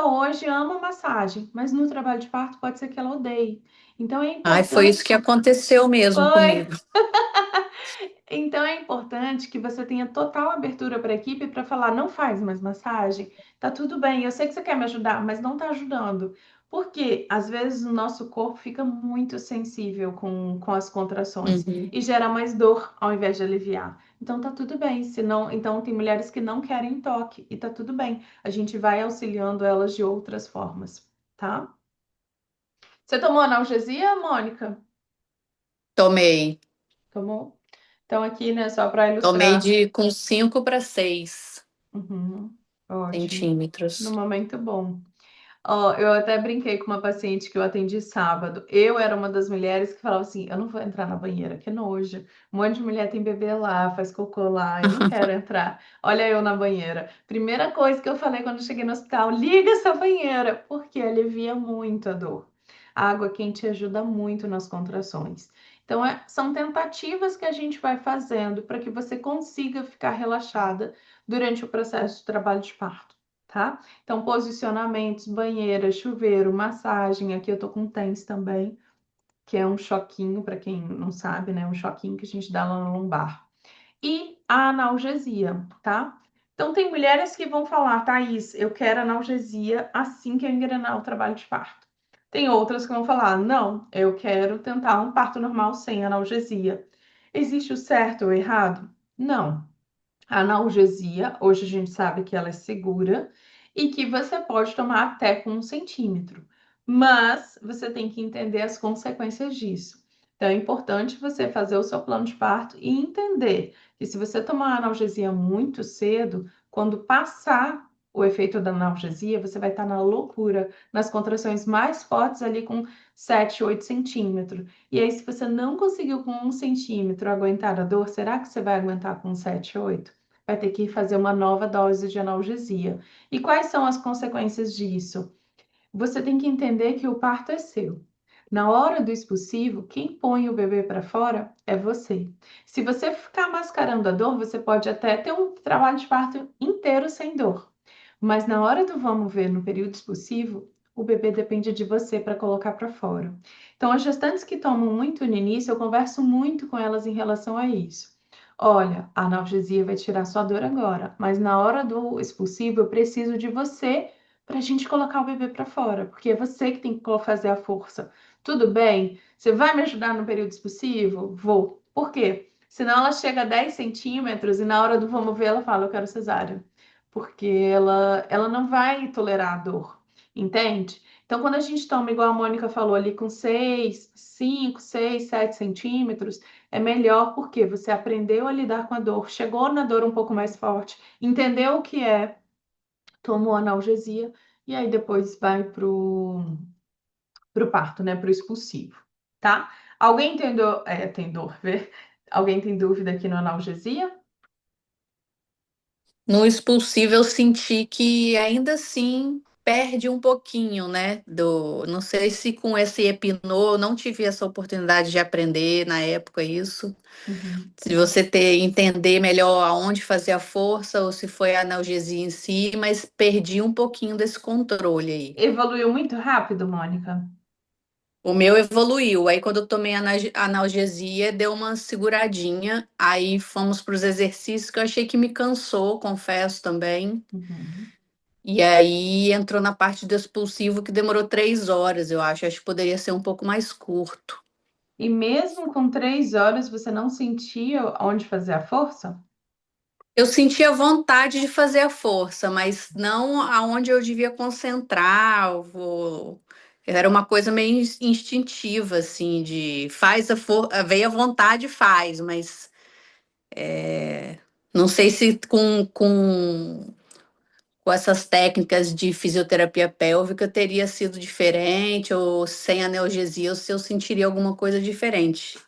hoje ama massagem, mas no trabalho de parto pode ser que ela odeie. Então é Ai, foi isso importante. que aconteceu mesmo Foi. comigo. Então é importante que você tenha total abertura para a equipe para falar, não faz mais massagem, tá tudo bem, eu sei que você quer me ajudar, mas não tá ajudando. Porque às vezes o nosso corpo fica muito sensível com as contrações Uhum. e gera mais dor ao invés de aliviar. Então tá tudo bem, senão, então tem mulheres que não querem toque e tá tudo bem. A gente vai auxiliando elas de outras formas, tá? Você tomou analgesia, Mônica? Tomei. Tomou? Então aqui, né, só para Tomei ilustrar. de com 5 para 6 Uhum, ótimo. No centímetros. momento bom. Ó, eu até brinquei com uma paciente que eu atendi sábado. Eu era uma das mulheres que falava assim: eu não vou entrar na banheira, que nojo. Um monte de mulher tem bebê lá, faz cocô lá, eu não quero entrar. Olha eu na banheira. Primeira coisa que eu falei quando eu cheguei no hospital: liga essa banheira, porque alivia muito a dor. A água quente ajuda muito nas contrações. Então, são tentativas que a gente vai fazendo para que você consiga ficar relaxada durante o processo de trabalho de parto, tá? Então, posicionamentos, banheira, chuveiro, massagem. Aqui eu tô com TENS também, que é um choquinho, para quem não sabe, né? Um choquinho que a gente dá lá no lombar. E a analgesia, tá? Então, tem mulheres que vão falar, Thaís, eu quero analgesia assim que eu engrenar o trabalho de parto. Tem outras que vão falar, não, eu quero tentar um parto normal sem analgesia. Existe o certo ou errado? Não. A analgesia, hoje a gente sabe que ela é segura e que você pode tomar até com 1 centímetro, mas você tem que entender as consequências disso. Então é importante você fazer o seu plano de parto e entender que se você tomar analgesia muito cedo, quando passar o efeito da analgesia, você vai estar na loucura, nas contrações mais fortes ali com 7, 8 centímetros. E aí, se você não conseguiu com 1 centímetro aguentar a dor, será que você vai aguentar com 7, 8? Vai ter que fazer uma nova dose de analgesia. E quais são as consequências disso? Você tem que entender que o parto é seu. Na hora do expulsivo, quem põe o bebê para fora é você. Se você ficar mascarando a dor, você pode até ter um trabalho de parto inteiro sem dor. Mas na hora do vamos ver, no período expulsivo, o bebê depende de você para colocar para fora. Então, as gestantes que tomam muito no início, eu converso muito com elas em relação a isso. Olha, a analgesia vai tirar sua dor agora, mas na hora do expulsivo, eu preciso de você para a gente colocar o bebê para fora, porque é você que tem que fazer a força. Tudo bem? Você vai me ajudar no período expulsivo? Vou. Por quê? Senão ela chega a 10 centímetros e na hora do vamos ver ela fala, eu quero cesárea. Porque ela não vai tolerar a dor, entende? Então, quando a gente toma, igual a Mônica falou ali, com 6, 5, 6, 7 centímetros, é melhor porque você aprendeu a lidar com a dor, chegou na dor um pouco mais forte, entendeu o que é, tomou analgesia e aí depois vai pro parto, né? Pro expulsivo, tá? Alguém tem dor, tem dor, vê? Alguém tem dúvida aqui no analgesia? No expulsivo, eu senti que ainda assim perde um pouquinho, né? Não sei se com esse Epinô, eu não tive essa oportunidade de aprender na época isso. Uhum. Se você entender melhor aonde fazer a força ou se foi a analgesia em si, mas perdi um pouquinho desse controle aí. Evoluiu muito rápido, Mônica? O meu evoluiu. Aí, quando eu tomei analgesia, deu uma seguradinha. Aí fomos para os exercícios que eu achei que me cansou, confesso também. Uhum. E aí entrou na parte do expulsivo que demorou 3 horas, eu acho. Acho que poderia ser um pouco mais curto. E mesmo com 3 horas, você não sentia onde fazer a força? Eu sentia vontade de fazer a força, mas não aonde eu devia concentrar. Era uma coisa meio instintiva, assim, de faz a força, veio a vontade, faz, mas não sei se com essas técnicas de fisioterapia pélvica teria sido diferente, ou sem analgesia, ou se eu sentiria alguma coisa diferente.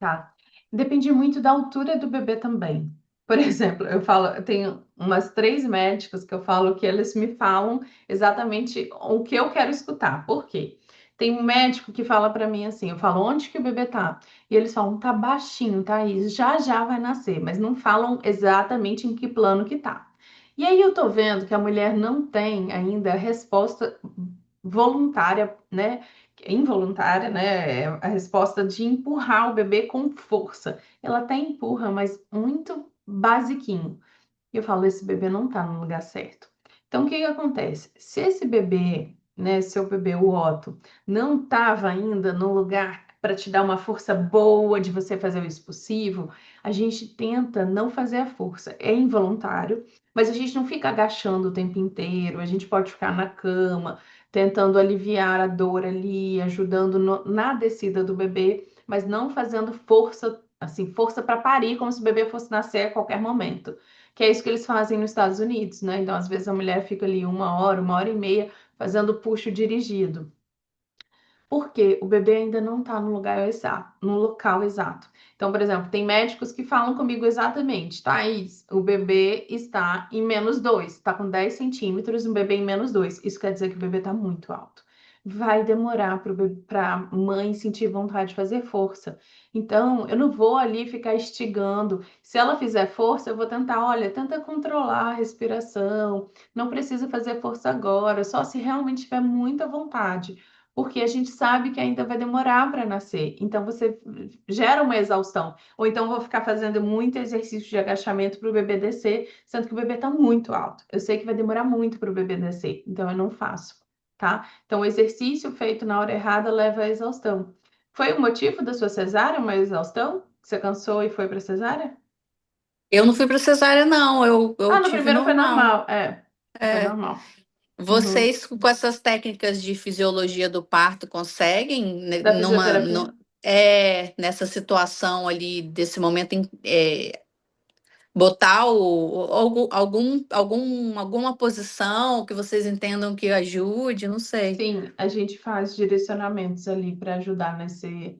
Tá. Depende muito da altura do bebê também. Por exemplo, eu tenho umas 3 médicas que eu falo que eles me falam exatamente o que eu quero escutar. Por quê? Tem um médico que fala para mim assim, eu falo onde que o bebê tá? E eles falam, tá baixinho, Thaís, já já vai nascer, mas não falam exatamente em que plano que tá. E aí eu tô vendo que a mulher não tem ainda a resposta voluntária, né? Involuntária, né? É a resposta de empurrar o bebê com força. Ela até empurra, mas muito basiquinho. E eu falo, esse bebê não tá no lugar certo. Então, o que que acontece? Se esse bebê, né, seu bebê, o Otto, não estava ainda no lugar para te dar uma força boa de você fazer o expulsivo, a gente tenta não fazer a força. É involuntário, mas a gente não fica agachando o tempo inteiro, a gente pode ficar na cama, tentando aliviar a dor ali, ajudando na descida do bebê, mas não fazendo força, assim, força para parir, como se o bebê fosse nascer a qualquer momento. Que é isso que eles fazem nos Estados Unidos, né? Então, às vezes, a mulher fica ali 1 hora, 1 hora e meia fazendo puxo dirigido. Porque o bebê ainda não está no lugar exato, no local exato. Então, por exemplo, tem médicos que falam comigo exatamente, Thaís, o bebê está em -2, está com 10 centímetros, um bebê em -2. Isso quer dizer que o bebê está muito alto. Vai demorar para a mãe sentir vontade de fazer força. Então, eu não vou ali ficar instigando. Se ela fizer força, eu vou tentar, olha, tenta controlar a respiração, não precisa fazer força agora, só se realmente tiver muita vontade, porque a gente sabe que ainda vai demorar para nascer. Então você gera uma exaustão. Ou então vou ficar fazendo muito exercício de agachamento para o bebê descer, sendo que o bebê está muito alto. Eu sei que vai demorar muito para o bebê descer, então eu não faço, tá? Então o exercício feito na hora errada leva à exaustão. Foi o motivo da sua cesárea, uma exaustão? Você cansou e foi para cesárea? Eu não fui para cesárea, não, eu Ah, no tive primeiro foi normal. normal. Foi É. normal. Uhum. Vocês, com essas técnicas de fisiologia do parto, conseguem, né, Da fisioterapia? nessa situação ali, desse momento, botar alguma posição que vocês entendam que ajude? Não sei. Sim, a gente faz direcionamentos ali para ajudar nesse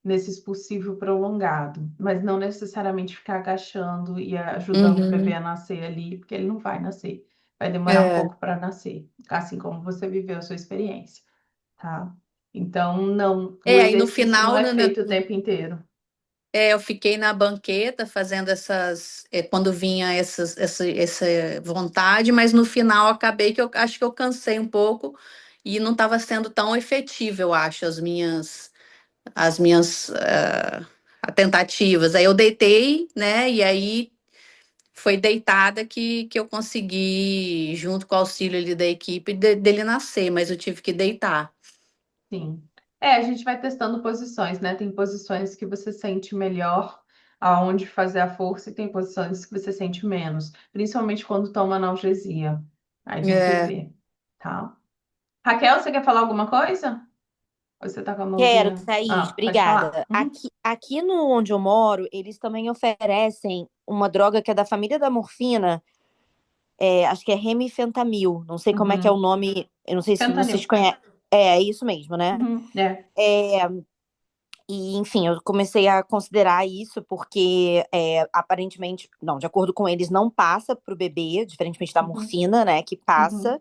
expulsivo prolongado, mas não necessariamente ficar agachando e ajudando o bebê Uhum. a nascer ali, porque ele não vai nascer. Vai demorar um É. pouco para nascer, assim como você viveu a sua experiência, tá? Então, não, o Aí no exercício não final, é feito o tempo inteiro. eu fiquei na banqueta fazendo quando vinha essa vontade, mas no final acabei que eu acho que eu cansei um pouco e não estava sendo tão efetivo, eu acho, as minhas tentativas. Aí eu deitei, né? E aí foi deitada que eu consegui, junto com o auxílio ali da equipe, dele nascer, mas eu tive que deitar. Sim. A gente vai testando posições, né? Tem posições que você sente melhor aonde fazer a força e tem posições que você sente menos, principalmente quando toma analgesia. Aí tem que É. ver, tá? Raquel, você quer falar alguma coisa? Você tá com a Quero, mãozinha? Thaís, Pode falar. obrigada. Aqui no onde eu moro, eles também oferecem uma droga que é da família da morfina, acho que é remifentamil. Não sei como é que é o Uhum. nome, eu não sei se vocês Fentanil. conhecem. É isso mesmo, né? Uhum. É. É, e, enfim, eu comecei a considerar isso porque, aparentemente, não, de acordo com eles, não passa para o bebê, diferentemente da Uhum. morfina, né, que passa.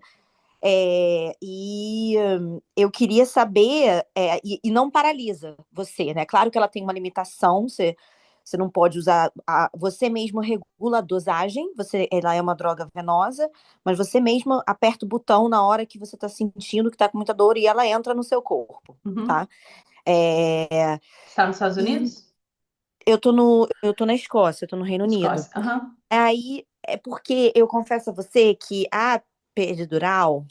Uhum. Eu queria saber, e não paralisa você, né? Claro que ela tem uma limitação, você não pode usar, você mesmo regula a dosagem, ela é uma droga venosa, mas você mesmo aperta o botão na hora que você está sentindo que está com muita dor e ela entra no seu corpo, Uhum. tá? É, Está nos Estados e Unidos? eu tô na Escócia, eu tô no Reino Unido. Escócia. Aham. Aí é porque eu confesso a você que a peridural,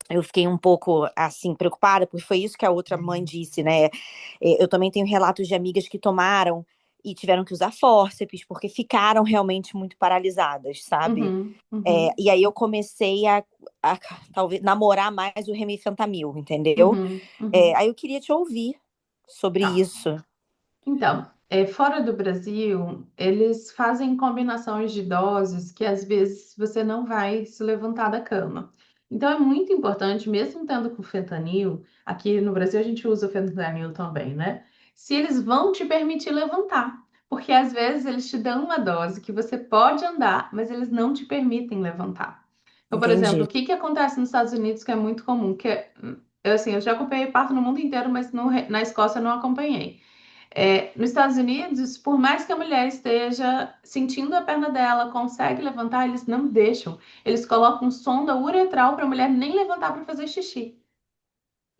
eu fiquei um pouco, assim, preocupada, porque foi isso que a outra mãe disse, né? Eu também tenho relatos de amigas que tomaram e tiveram que usar fórceps, porque ficaram realmente muito paralisadas, sabe? Uhum. Uhum. E aí eu comecei a talvez namorar mais o remifentamil, entendeu? Uhum. Uhum. Aí eu queria te ouvir sobre Tá. isso. Então, fora do Brasil, eles fazem combinações de doses que às vezes você não vai se levantar da cama. Então, é muito importante, mesmo tendo com fentanil, aqui no Brasil a gente usa o fentanil também, né? Se eles vão te permitir levantar, porque às vezes eles te dão uma dose que você pode andar, mas eles não te permitem levantar. Então, por exemplo, Entendi. o que que acontece nos Estados Unidos que é muito comum, eu já acompanhei parto no mundo inteiro, mas na Escócia eu não acompanhei. Nos Estados Unidos, por mais que a mulher esteja sentindo a perna dela, consegue levantar, eles não deixam. Eles colocam sonda uretral para a mulher nem levantar para fazer xixi.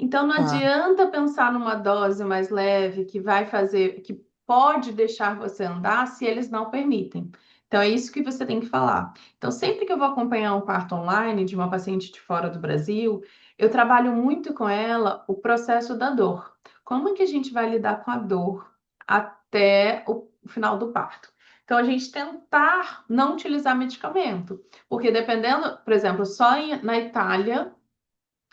Então não Ah, adianta pensar numa dose mais leve que vai fazer, que pode deixar você andar se eles não permitem. Então é isso que você tem que falar. Então sempre que eu vou acompanhar um parto online de uma paciente de fora do Brasil, eu trabalho muito com ela o processo da dor. Como que a gente vai lidar com a dor até o final do parto? Então a gente tentar não utilizar medicamento, porque dependendo, por exemplo, na Itália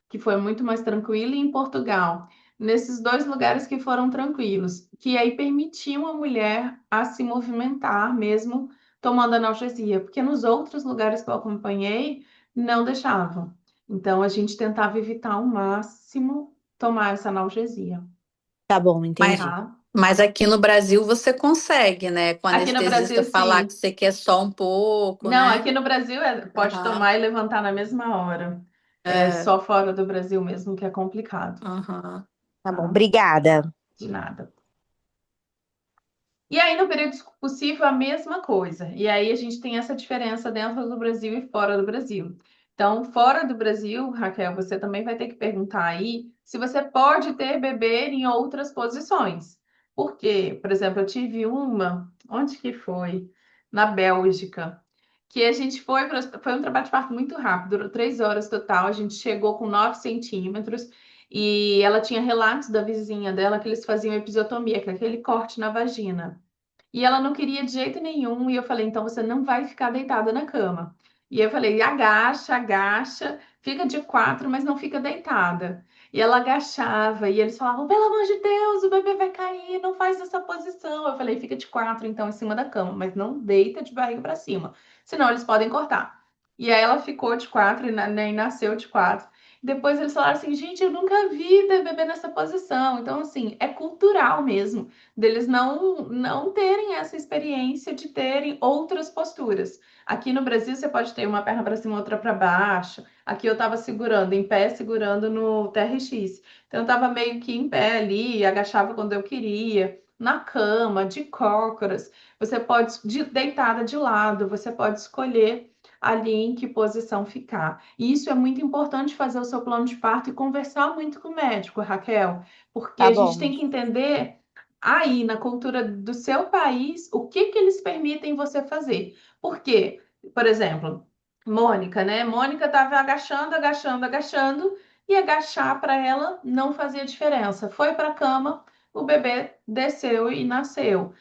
que foi muito mais tranquilo, e em Portugal, nesses dois lugares que foram tranquilos, que aí permitiam a mulher a se movimentar mesmo tomando analgesia, porque nos outros lugares que eu acompanhei não deixavam. Então a gente tentava evitar ao máximo tomar essa analgesia, tá bom, Mas, entendi. tá? mas aqui no Brasil você consegue, né? Com o Aqui no Brasil, anestesista falar que sim. você quer só um pouco, Não, né? aqui no Brasil pode Aham, tomar e levantar na mesma hora. É é, só fora do Brasil mesmo que é complicado, aham. Tá bom, tá? obrigada. De nada. E aí, no período possível, a mesma coisa. E aí, a gente tem essa diferença dentro do Brasil e fora do Brasil. Então, fora do Brasil, Raquel, você também vai ter que perguntar aí se você pode ter bebê em outras posições. Por quê? Por exemplo, eu tive uma, onde que foi? Na Bélgica, que a gente foi um trabalho de parto muito rápido, durou 3 horas total, a gente chegou com 9 centímetros, e ela tinha relatos da vizinha dela que eles faziam episiotomia, que é aquele corte na vagina. E ela não queria de jeito nenhum. E eu falei, então você não vai ficar deitada na cama. E eu falei, agacha, agacha, fica de quatro, mas não fica deitada. E ela agachava, e eles falavam, pelo amor de Deus, o bebê vai cair, não faz essa posição. Eu falei, fica de quatro, então, em cima da cama, mas não deita de barriga para cima, senão eles podem cortar. E aí ela ficou de quatro e nem nasceu de quatro. Depois eles falaram assim, gente, eu nunca vi bebê nessa posição. Então, assim, é cultural mesmo deles não terem essa experiência de terem outras posturas. Aqui no Brasil você pode ter uma perna para cima, outra para baixo. Aqui eu estava segurando em pé, segurando no TRX. Então eu estava meio que em pé ali, agachava quando eu queria, na cama, de cócoras. Você pode deitada de lado, você pode escolher ali em que posição ficar. E isso é muito importante fazer o seu plano de parto e conversar muito com o médico, Raquel, porque Tá a gente bom. tem que entender aí na cultura do seu país, o que que eles permitem você fazer. Porque, por exemplo, Mônica, né? Mônica estava agachando, agachando, agachando, e agachar para ela não fazia diferença. Foi para a cama, o bebê desceu e nasceu.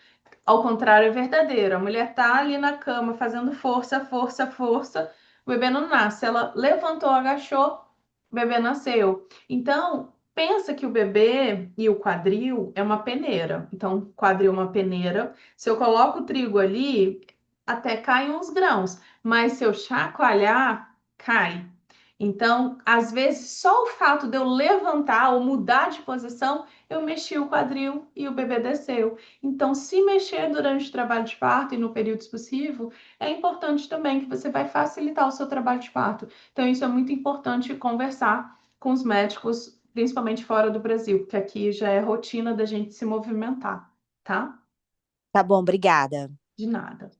Ao contrário, é verdadeiro. A mulher tá ali na cama fazendo força, força, força, o bebê não nasce. Ela levantou, agachou, o bebê nasceu. Então, Pensa que o bebê e o quadril é uma peneira. Então, o quadril é uma peneira. Se eu coloco o trigo ali, até caem uns grãos, mas se eu chacoalhar, cai. Então, às vezes, só o fato de eu levantar ou mudar de posição, eu mexi o quadril e o bebê desceu. Então, se mexer durante o trabalho de parto e no período expulsivo, é importante também que você vai facilitar o seu trabalho de parto. Então, isso é muito importante conversar com os médicos, principalmente fora do Brasil, porque aqui já é rotina da gente se movimentar, tá? Tá bom, obrigada. De nada.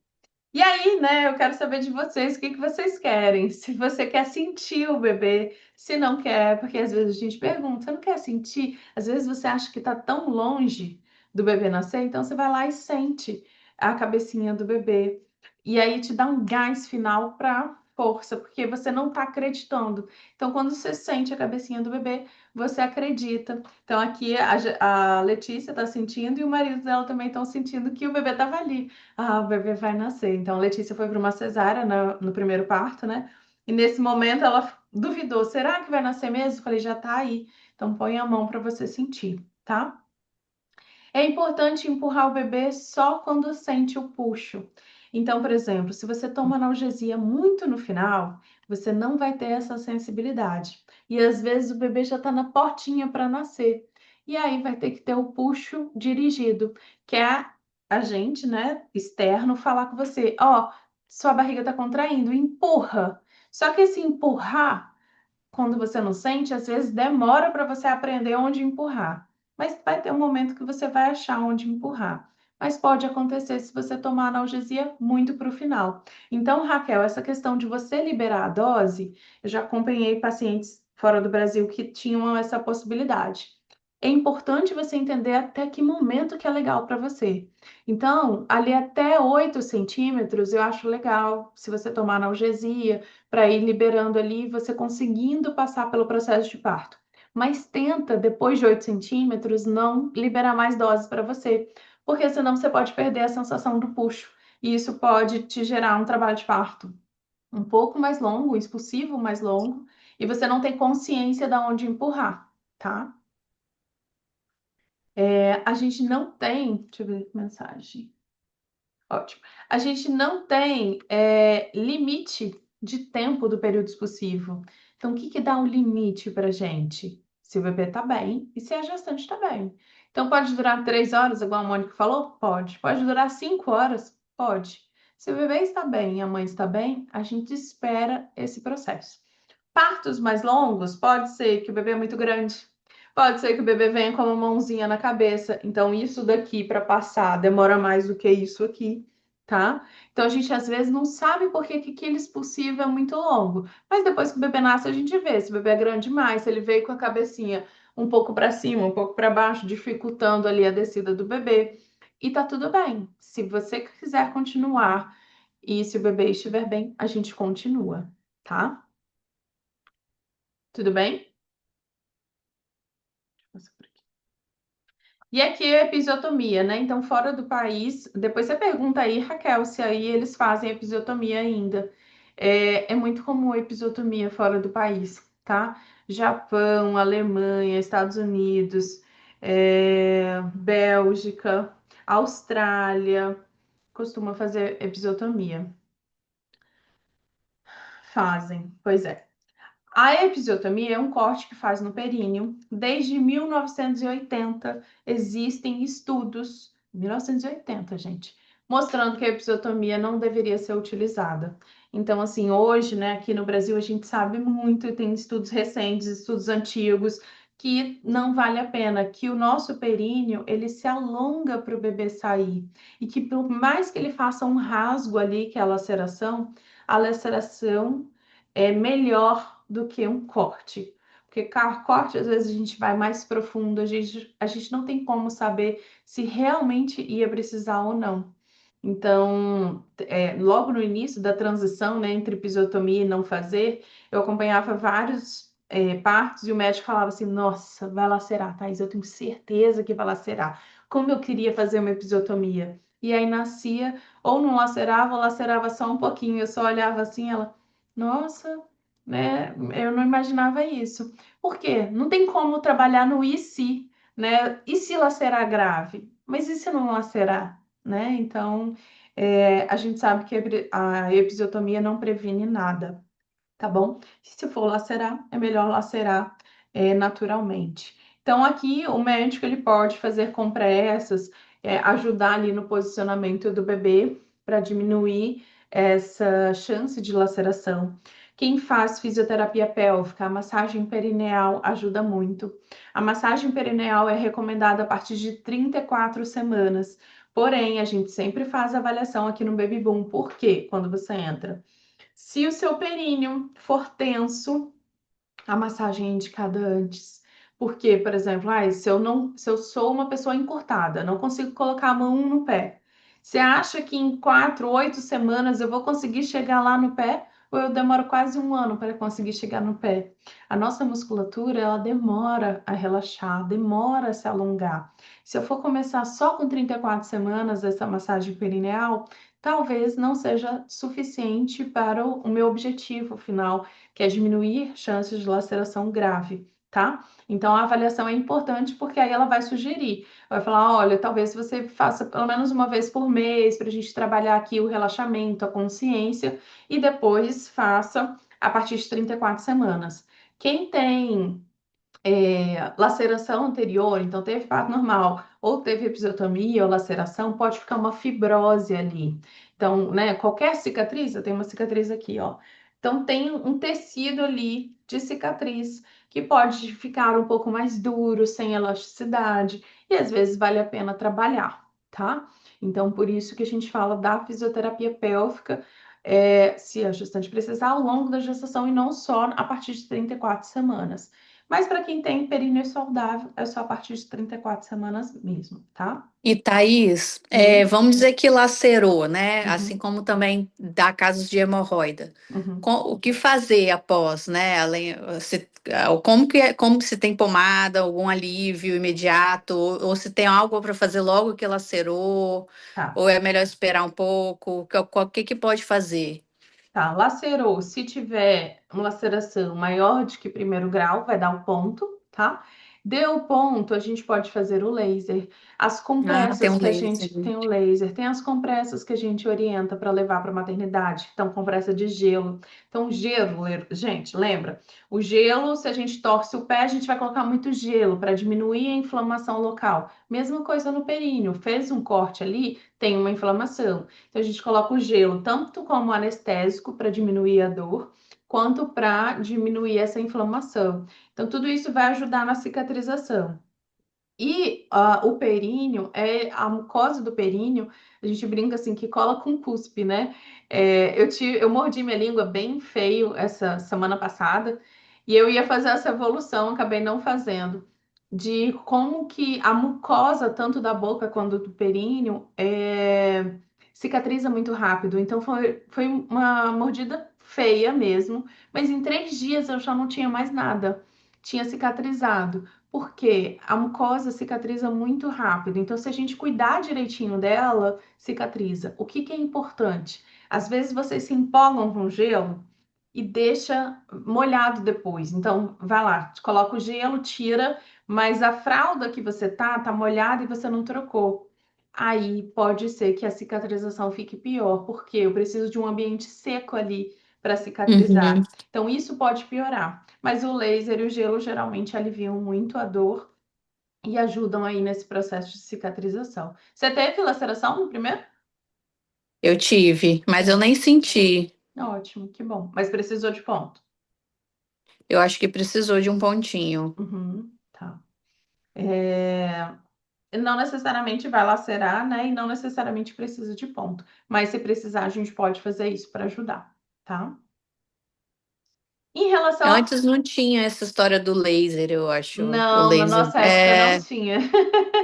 E aí, né, eu quero saber de vocês, o que que vocês querem? Se você quer sentir o bebê, se não quer, porque às vezes a gente pergunta, você não quer sentir? Às vezes você acha que tá tão longe do bebê nascer, então você vai lá e sente a cabecinha do bebê. E aí te dá um gás final para força, porque você não tá acreditando. Então, quando você sente a cabecinha do bebê, você acredita. Então, aqui a Letícia tá sentindo e o marido dela também estão sentindo que o bebê tava ali. Ah, o bebê vai nascer. Então, a Letícia foi para uma cesárea no primeiro parto, né? E nesse momento ela duvidou: será que vai nascer mesmo? Eu falei: já tá aí. Então, põe a mão para você sentir, tá? É importante empurrar o bebê só quando sente o puxo. Então, por exemplo, se você toma analgesia muito no final, você não vai ter essa sensibilidade. E às vezes o bebê já está na portinha para nascer. E aí vai ter que ter o puxo dirigido, que é a gente, né, externo, falar com você: ó, sua barriga está contraindo, empurra. Só que esse empurrar, quando você não sente, às vezes demora para você aprender onde empurrar. Mas vai ter um momento que você vai achar onde empurrar. Mas pode acontecer se você tomar analgesia muito para o final. Então, Raquel, essa questão de você liberar a dose, eu já acompanhei pacientes fora do Brasil que tinham essa possibilidade. É importante você entender até que momento que é legal para você. Então, ali até 8 centímetros eu acho legal, se você tomar analgesia, para ir liberando ali, você conseguindo passar pelo processo de parto. Mas tenta, depois de 8 centímetros, não liberar mais doses para você, porque senão você pode perder a sensação do puxo. E isso pode te gerar um trabalho de parto um pouco mais longo, um expulsivo mais longo, e você não tem consciência de onde empurrar, tá? A gente não tem. Deixa eu ver a mensagem. Ótimo. A gente não tem limite de tempo do período expulsivo. Então, o que que dá um limite para gente? Se o bebê está bem e se a gestante está bem. Então, pode durar 3 horas, igual a Mônica falou? Pode. Pode durar 5 horas? Pode. Se o bebê está bem e a mãe está bem, a gente espera esse processo. Partos mais longos, pode ser que o bebê é muito grande. Pode ser que o bebê venha com uma mãozinha na cabeça. Então, isso daqui para passar demora mais do que isso aqui, tá? Então, a gente às vezes não sabe por que aquele expulsivo é muito longo. Mas depois que o bebê nasce, a gente vê se o bebê é grande demais, se ele veio com a cabecinha um pouco para cima, um pouco para baixo, dificultando ali a descida do bebê. E tá tudo bem. Se você quiser continuar e se o bebê estiver bem, a gente continua, tá? Tudo bem? E aqui é episiotomia, né? Então, fora do país, depois você pergunta aí, Raquel, se aí eles fazem episiotomia ainda. É muito comum a episiotomia fora do país, tá? Japão, Alemanha, Estados Unidos, Bélgica, Austrália, costuma fazer episiotomia. Fazem, pois é. A episiotomia é um corte que faz no períneo. Desde 1980 existem estudos, 1980, gente, mostrando que a episiotomia não deveria ser utilizada. Então, assim, hoje, né, aqui no Brasil, a gente sabe muito, tem estudos recentes, estudos antigos, que não vale a pena, que o nosso períneo, ele se alonga para o bebê sair. E que por mais que ele faça um rasgo ali, que é a laceração é melhor do que um corte. Porque corte, às vezes, a gente vai mais profundo, a gente não tem como saber se realmente ia precisar ou não. Então, logo no início da transição, né, entre episiotomia e não fazer, eu acompanhava vários partos e o médico falava assim: nossa, vai lacerar, Thaís, eu tenho certeza que vai lacerar. Como eu queria fazer uma episiotomia. E aí nascia, ou não lacerava, ou lacerava só um pouquinho. Eu só olhava assim, ela, nossa, né? Eu não imaginava isso. Por quê? Não tem como trabalhar no e se, né? E se lacerar grave? Mas e se não lacerar, né? Então, a gente sabe que a episiotomia não previne nada, tá bom? Se for lacerar, é melhor lacerar naturalmente. Então, aqui o médico ele pode fazer compressas, ajudar ali no posicionamento do bebê para diminuir essa chance de laceração. Quem faz fisioterapia pélvica, a massagem perineal ajuda muito. A massagem perineal é recomendada a partir de 34 semanas. Porém, a gente sempre faz avaliação aqui no Baby Boom. Por quê? Quando você entra. Se o seu períneo for tenso, a massagem é indicada antes. Porque, por exemplo, se eu sou uma pessoa encurtada, não consigo colocar a mão no pé. Você acha que em 4, 8 semanas eu vou conseguir chegar lá no pé? Ou eu demoro quase um ano para conseguir chegar no pé? A nossa musculatura, ela demora a relaxar, demora a se alongar. Se eu for começar só com 34 semanas essa massagem perineal, talvez não seja suficiente para o meu objetivo final, que é diminuir chances de laceração grave, tá? Então a avaliação é importante porque aí ela vai sugerir, vai falar, olha, talvez você faça pelo menos uma vez por mês para a gente trabalhar aqui o relaxamento, a consciência e depois faça a partir de 34 semanas. Quem tem laceração anterior, então teve parto normal, ou teve episiotomia ou laceração, pode ficar uma fibrose ali. Então, né, qualquer cicatriz, eu tenho uma cicatriz aqui, ó. Então, tem um tecido ali de cicatriz que pode ficar um pouco mais duro, sem elasticidade, e às vezes vale a pena trabalhar, tá? Então, por isso que a gente fala da fisioterapia pélvica, se a gestante precisar, ao longo da gestação e não só a partir de 34 semanas. Mas para quem tem períneo saudável, é só a partir de 34 semanas mesmo, tá? E Thaís, Uhum, vamos dizer que lacerou, né? Assim uhum, como também dá casos de hemorroida. uhum. O que fazer após, né? Além, como que se tem pomada, algum alívio imediato, ou se tem algo para fazer logo que lacerou, Tá. ou é melhor esperar um pouco? O que que pode fazer? Tá, lacerou. Se tiver uma laceração maior de que primeiro grau, vai dar o ponto, tá? Deu o ponto, a gente pode fazer o laser. As Ah, tem compressas um que a laser. gente tem o laser, tem as compressas que a gente orienta para levar para a maternidade. Então, compressa de gelo. Então, gelo, gente, lembra? O gelo, se a gente torce o pé, a gente vai colocar muito gelo para diminuir a inflamação local. Mesma coisa no períneo, fez um corte ali, tem uma inflamação. Então, a gente coloca o gelo tanto como anestésico para diminuir a dor, quanto para diminuir essa inflamação. Então, tudo isso vai ajudar na cicatrização. E o períneo, a mucosa do períneo, a gente brinca assim que cola com cuspe, né? Eu mordi minha língua bem feio essa semana passada e eu ia fazer essa evolução, acabei não fazendo, de como que a mucosa, tanto da boca quanto do períneo, cicatriza muito rápido. Então foi uma mordida feia mesmo, mas em 3 dias eu já não tinha mais nada, tinha cicatrizado. Porque a mucosa cicatriza muito rápido. Então, se a gente cuidar direitinho dela, cicatriza. O que que é importante? Às vezes vocês se empolgam com gelo e deixa molhado depois. Então, vai lá, coloca o gelo, tira, mas a fralda que você tá molhada e você não trocou. Aí pode ser que a cicatrização fique pior, porque eu preciso de um ambiente seco ali para Uhum. cicatrizar. Então, isso pode piorar. Mas o laser e o gelo geralmente aliviam muito a dor e ajudam aí nesse processo de cicatrização. Você teve laceração no primeiro? Eu tive, mas eu É, nem senti. ótimo, que bom. Mas precisou de ponto. Eu acho que precisou de um pontinho. Uhum, tá. Não necessariamente vai lacerar, né? E não necessariamente precisa de ponto. Mas se precisar, a gente pode fazer isso para ajudar, tá? Em relação a... Antes não tinha essa história do laser, eu acho. O Não, na laser. nossa época não tinha.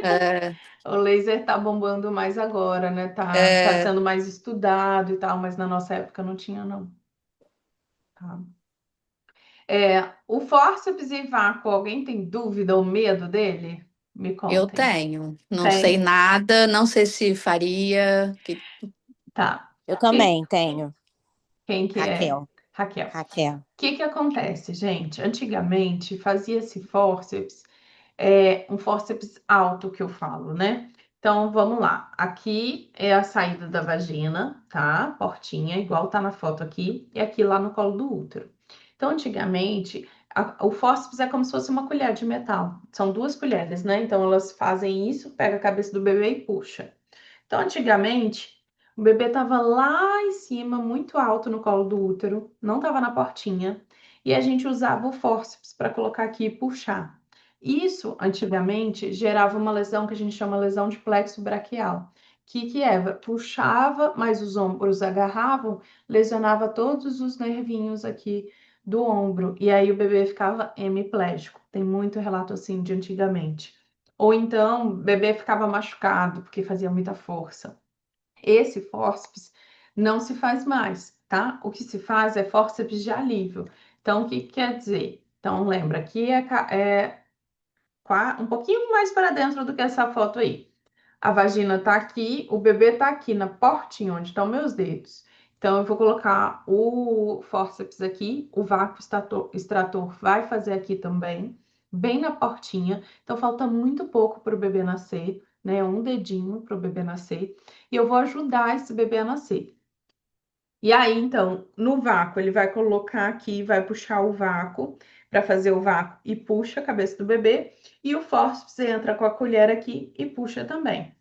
É, O laser tá bombando mais agora, né? Tá é. sendo mais estudado e tal, mas na nossa época não tinha, não. Tá? O fórceps e vácuo, alguém tem dúvida ou medo dele? Me Eu contem. tenho. Não sei Tem? nada, não sei se faria. Tá. Eu Quem, também tenho, quem que é? Raquel. Raquel. Raquel. O que acontece, gente? Antigamente fazia-se fórceps, um fórceps alto que eu falo, né? Então, vamos lá. Aqui é a saída da vagina, tá? Portinha, igual tá na foto aqui, e aqui lá no colo do útero. Então, antigamente, o fórceps é como se fosse uma colher de metal. São 2 colheres, né? Então, elas fazem isso, pega a cabeça do bebê e puxa. Então, antigamente, o bebê estava lá em cima, muito alto no colo do útero, não estava na portinha, e a gente usava o fórceps para colocar aqui e puxar. Isso, antigamente, gerava uma lesão que a gente chama lesão de plexo braquial. Que é? Puxava, mas os ombros agarravam, lesionava todos os nervinhos aqui do ombro, e aí o bebê ficava hemiplégico. Tem muito relato assim de antigamente. Ou então, o bebê ficava machucado porque fazia muita força. Esse fórceps não se faz mais, tá? O que se faz é fórceps de alívio. Então, o que quer dizer? Então, lembra, aqui é um pouquinho mais para dentro do que essa foto aí. A vagina tá aqui, o bebê tá aqui na portinha onde estão meus dedos. Então, eu vou colocar o fórceps aqui, o vácuo extrator vai fazer aqui também, bem na portinha. Então, falta muito pouco para o bebê nascer, né? Um dedinho para o bebê nascer. E eu vou ajudar esse bebê a nascer. E aí, então, no vácuo, ele vai colocar aqui, vai puxar o vácuo para fazer o vácuo e puxa a cabeça do bebê. E o fórceps entra com a colher aqui e puxa também.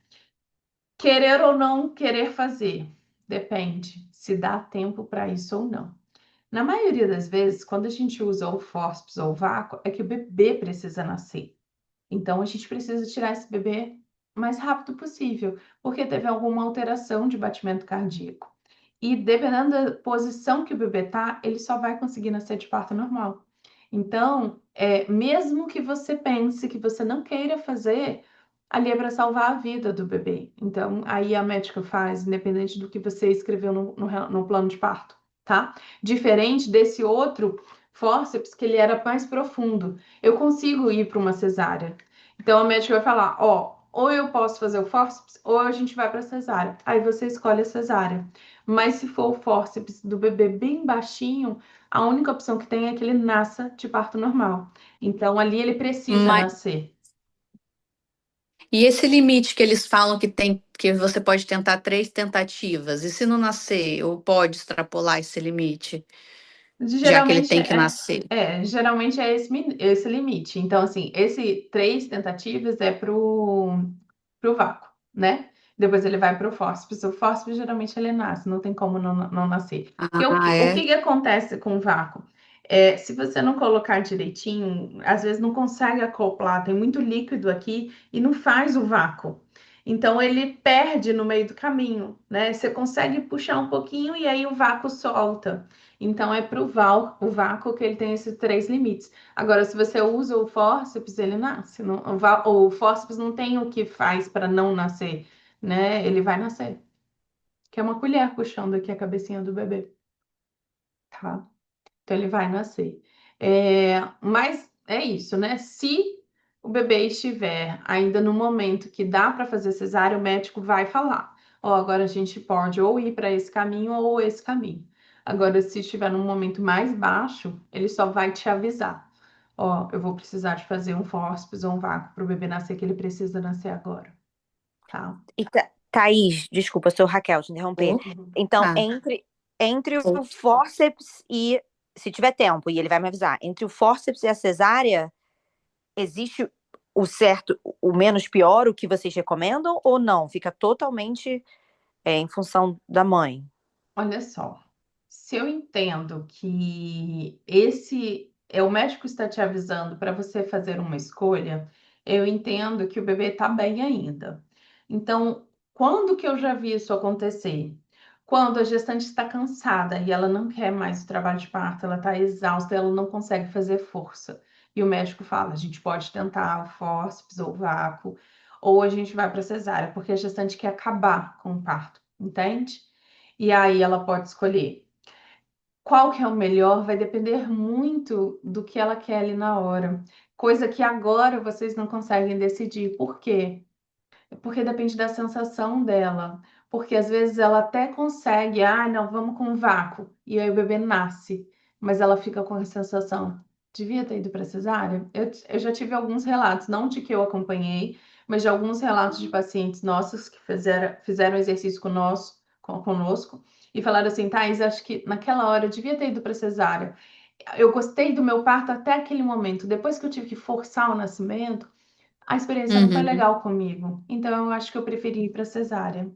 Querer ou não querer fazer, depende se dá tempo para isso ou não. Na maioria das vezes, quando a gente usa o fórceps ou o vácuo, é que o bebê precisa nascer. Então, a gente precisa tirar esse bebê o mais rápido possível, porque teve alguma alteração de batimento cardíaco. E dependendo da posição que o bebê tá, ele só vai conseguir nascer de parto normal. Então, mesmo que você pense que você não queira fazer, ali é para salvar a vida do bebê. Então, aí a médica faz, independente do que você escreveu no plano de parto, tá? Diferente desse outro fórceps, que ele era mais profundo. Eu consigo ir para uma cesárea. Então, a médica vai falar, ó, ou eu posso fazer o fórceps, ou a gente vai para cesárea. Aí você escolhe a cesárea. Mas se for o fórceps do bebê bem baixinho, a única opção que tem é que ele nasça de parto normal. Então, ali ele precisa Mas, nascer. e esse limite que eles falam que tem, que você pode tentar 3 tentativas, e se não nascer, ou pode extrapolar esse limite, já que ele Geralmente tem que nascer? geralmente é esse limite. Então, assim, esse 3 tentativas é pro vácuo, né? Depois ele vai pro fórceps. O fórceps geralmente ele nasce, não tem como não nascer. Porque Ah, o é? que acontece com o vácuo? Se você não colocar direitinho, às vezes não consegue acoplar, tem muito líquido aqui e não faz o vácuo. Então ele perde no meio do caminho, né? Você consegue puxar um pouquinho e aí o vácuo solta. Então é pro o vácuo que ele tem esses 3 limites. Agora, se você usa o fórceps, ele nasce. O fórceps não tem o que faz para não nascer, né? Ele vai nascer. Que é uma colher puxando aqui a cabecinha do bebê, tá? Então ele vai nascer. Mas é isso, né? Se o bebê estiver ainda no momento que dá para fazer cesárea, o médico vai falar: ó, agora a gente pode ou ir para esse caminho ou esse caminho. Agora, se estiver num momento mais baixo, ele só vai te avisar: ó, eu vou precisar de fazer um fórceps ou um vácuo para o bebê nascer, que ele precisa nascer agora, tá? E Thaís, desculpa, sou Raquel, te interromper. Oh, Então, ah. entre o fórceps e, se tiver tempo, e ele vai me avisar, entre o fórceps e a cesárea, existe o certo, o menos pior, o que vocês recomendam, ou não? Fica totalmente em função da mãe. Olha só, se eu entendo que esse é o médico está te avisando para você fazer uma escolha, eu entendo que o bebê está bem ainda. Então, quando que eu já vi isso acontecer? Quando a gestante está cansada e ela não quer mais o trabalho de parto, ela está exausta, ela não consegue fazer força. E o médico fala: a gente pode tentar o fórceps ou o vácuo, ou a gente vai para cesárea, porque a gestante quer acabar com o parto, entende? E aí ela pode escolher. Qual que é o melhor vai depender muito do que ela quer ali na hora. Coisa que agora vocês não conseguem decidir. Por quê? Porque depende da sensação dela. porque às vezes ela até consegue, não, vamos com um vácuo, e aí o bebê nasce, mas ela fica com a sensação, devia ter ido para cesárea. Eu já tive alguns relatos, não de que eu acompanhei, mas de alguns relatos de pacientes nossos que fizeram exercício conosco e falaram assim, Thais, acho que naquela hora eu devia ter ido para cesárea. Eu gostei do meu parto até aquele momento. Depois que eu tive que forçar o nascimento, a experiência não foi Uhum. legal comigo. Então eu acho que eu preferi ir para cesárea.